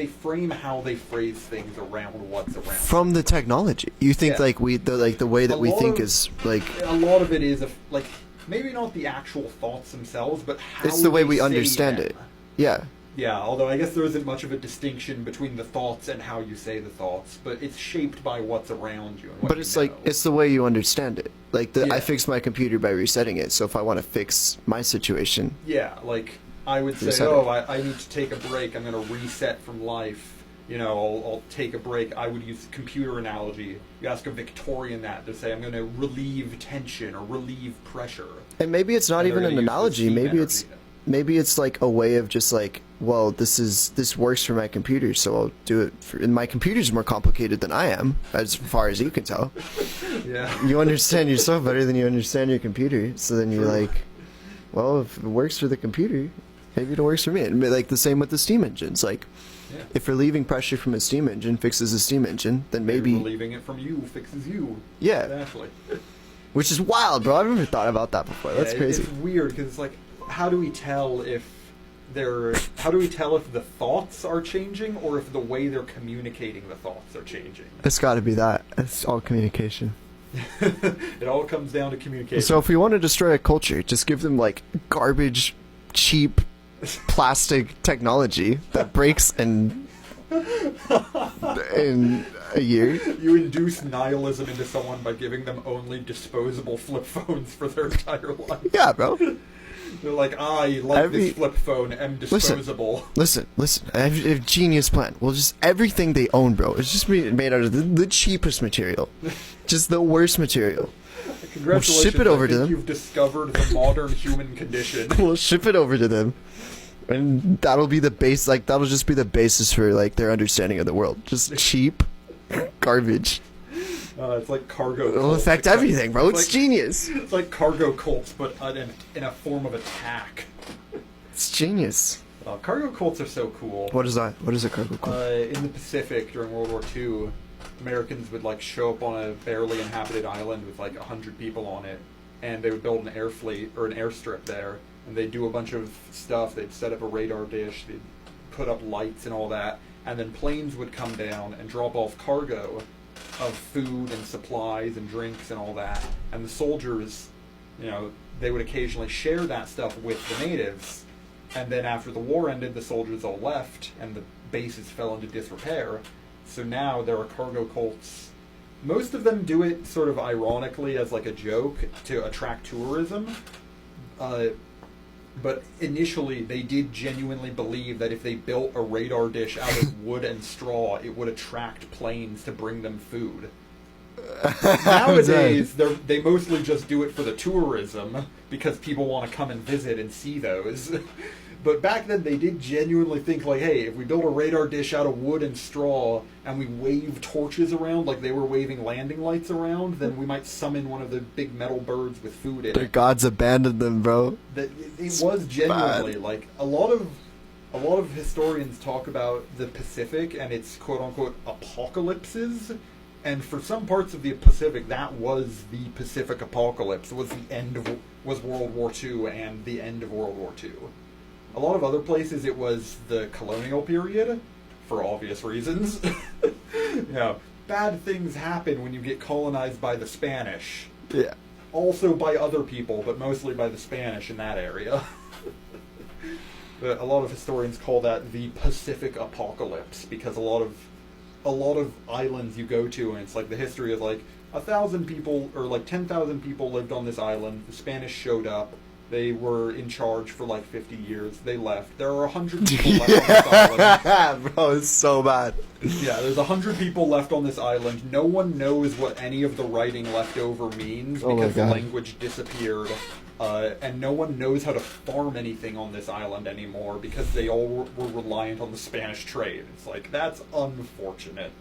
frame how they phrase things around what's around. From the technology, you think Yeah. like the way that A we lot think of- is like, A lot of it is like maybe not the actual thoughts themselves, but how it's the way they we say understand them. it. Yeah. Yeah, although I guess there isn't much of a distinction between the thoughts and how you say the thoughts, but it's shaped by what's around you. And what But you it's like, know. it's the way you understand it. Like I Yeah. fixed my computer by resetting it. So if I want to fix my situation, Yeah, like I would say, Reset it. I need to take a break. I'm going to reset from life. I'll take a break. I would use the computer analogy. You ask a Victorian that to say, I'm going to relieve tension or relieve pressure. and maybe it's not And they're even an gonna use the analogy. steam Maybe energy. it's like a way of just like, well, this works for my computer, so I'll do it. And my computer's more complicated than I am, as far as you can tell. Yeah. You understand yourself better than you understand your computer, so then you're True. like, well, if it works for the computer, maybe it works for me. And like the same with the steam engines. Like, Yeah. if relieving pressure from a steam engine fixes a steam engine, then maybe relieving it from you fixes you. Yeah. Exactly. which is wild, bro. I've never thought about that before. That's Yeah, crazy. It's weird because it's like, how do we tell if the thoughts are changing, or if the way they're communicating the thoughts are changing? It's got to be that. It's all communication. It all comes down to communication. So if we want to destroy a culture, just give them like garbage, cheap, plastic technology that breaks in a year. You induce nihilism into someone by giving them only disposable flip phones for their entire life. Yeah, bro. They're like, I like Every- this flip phone, am disposable. Listen. I have a genius plan. Well, just everything they own, bro, it's just made out of the cheapest material, just the worst material. Congratulations, ship it over I to think them. You've discovered the modern human condition. We'll ship it over to them, and that'll be the base. Like that'll just be the basis for like their understanding of the world. Just cheap garbage. It's like cargo. It'll cults, affect except- everything, bro. It's like, genius. It's like cargo cults, but in a form of attack. It's genius. Cargo cults are so cool. What is that? What is a cargo cult? In the Pacific during World War II, Americans would like show up on a barely inhabited island with like 100 people on it, and they would build an air fleet or an airstrip there, and they'd do a bunch of stuff. They'd set up a radar dish, they'd put up lights and all that, and then planes would come down and drop off cargo of food and supplies and drinks and all that, and the soldiers, they would occasionally share that stuff with the natives, And then after the war ended, the soldiers all left, and the bases fell into disrepair. So now there are cargo cults. Most of them do it sort of ironically as like a joke to attract tourism. But initially, they did genuinely believe that if they built a radar dish out of wood and straw, it would attract planes to bring them food. Nowadays, they mostly just do it for the tourism, because people want to come and visit and see those. But back then, they did genuinely think, like, hey, if we build a radar dish out of wood and straw, and we wave torches around like they were waving landing lights around, then we might summon one of the big metal birds with food in Their it. gods abandoned them, bro. It was genuinely, like, a lot of historians talk about the Pacific and its quote-unquote apocalypses. And for some parts of the Pacific, that was the Pacific apocalypse. It was the end of World War II and the end of World War II. A lot of other places, it was the colonial period, for obvious reasons. Bad things happen when you get colonized by the Spanish. Yeah. Also by other people, but mostly by the Spanish in that area. But a lot of historians call that the Pacific apocalypse, because a lot of islands you go to, and it's like the history is like 1,000 people or like 10,000 people lived on this island. The Spanish showed up. They were in charge for like 50 years. They left. There are 100 people left on this island. Bro, it's so bad. Yeah, there's 100 people left on this island. No one knows what any of the writing left over means because the language disappeared. And no one knows how to farm anything on this island anymore because they all were reliant on the Spanish trade. It's like, that's unfortunate.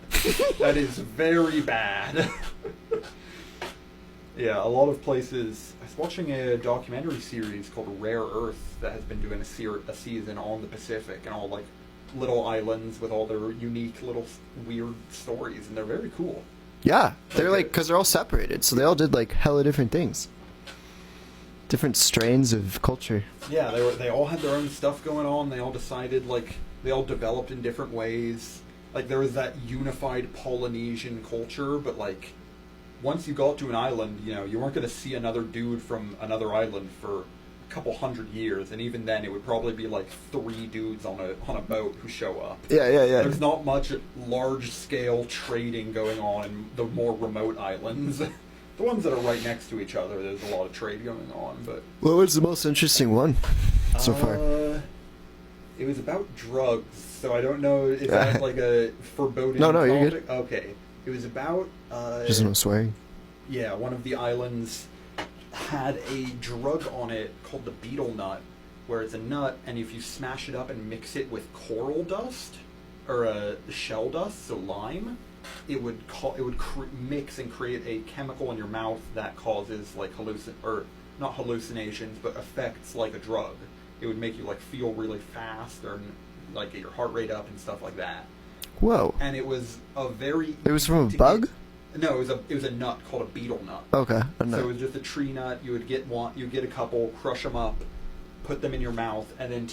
That is very bad. Yeah, a lot of places. I was watching a documentary series called Rare Earth that has been doing a season on the Pacific and all like little islands with all their unique little weird stories, and they're very cool. Yeah, they're like, because they're all separated, so they all did like hella different things. Different strains of culture. Yeah, they all had their own stuff going on. They all decided, like, they all developed in different ways. Like, there was that unified Polynesian culture, but like, once you got to an island, you know, you weren't going to see another dude from another island for a couple hundred years, and even then it would probably be like 3 dudes on a boat who show up. Yeah. There's not much large-scale trading going on in the more remote islands. The ones that are right next to each other, there's a lot of trade going on, but... What was the most interesting one so far? It was about drugs, so I don't know if that's like a foreboding No, topic. you're good. Okay. It was about... Just no swearing. Yeah, one of the islands had a drug on it called the beetle nut, where it's a nut, and if you smash it up and mix it with coral dust, or shell dust, so lime, it would mix and create a chemical in your mouth that causes like not hallucinations, but effects like a drug. It would make you like feel really fast or like get your heart rate up and stuff like that. Whoa! And it was a very... It was from a bug? No, it was a nut called a beetle nut. Okay, a nut. So it was just a tree nut. You would get a couple, crush them up, put them in your mouth, and then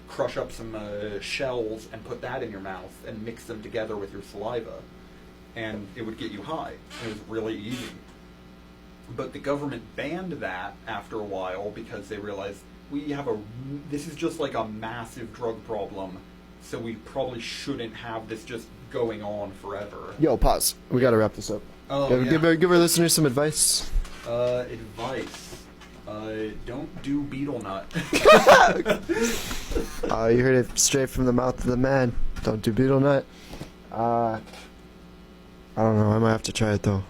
crush up some shells and put that in your mouth and mix them together with your saliva, and it would get you high. It was really easy. But the government banned that after a while because they realized this is just like a massive drug problem, so we probably shouldn't have this just going on forever. Yo, pause. We gotta wrap this up. Oh, yeah. Give our listeners some advice. Advice. Don't do beetle nut. You heard it straight from the mouth of the man. Don't do beetle nut. I don't know. I might have to try it though.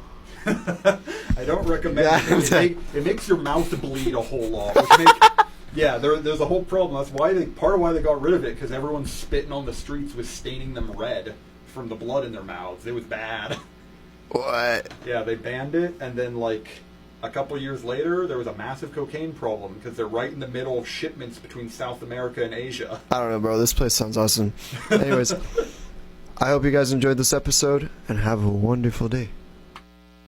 I don't recommend it. It makes your mouth bleed a whole lot. There's a whole problem. That's part of why they got rid of it, because everyone spitting on the streets was staining them red from the blood in their mouths. It was bad. What? Yeah, they banned it, and then like a couple years later, there was a massive cocaine problem because they're right in the middle of shipments between South America and Asia. I don't know, bro. This place sounds awesome. Anyways, I hope you guys enjoyed this episode and have a wonderful day.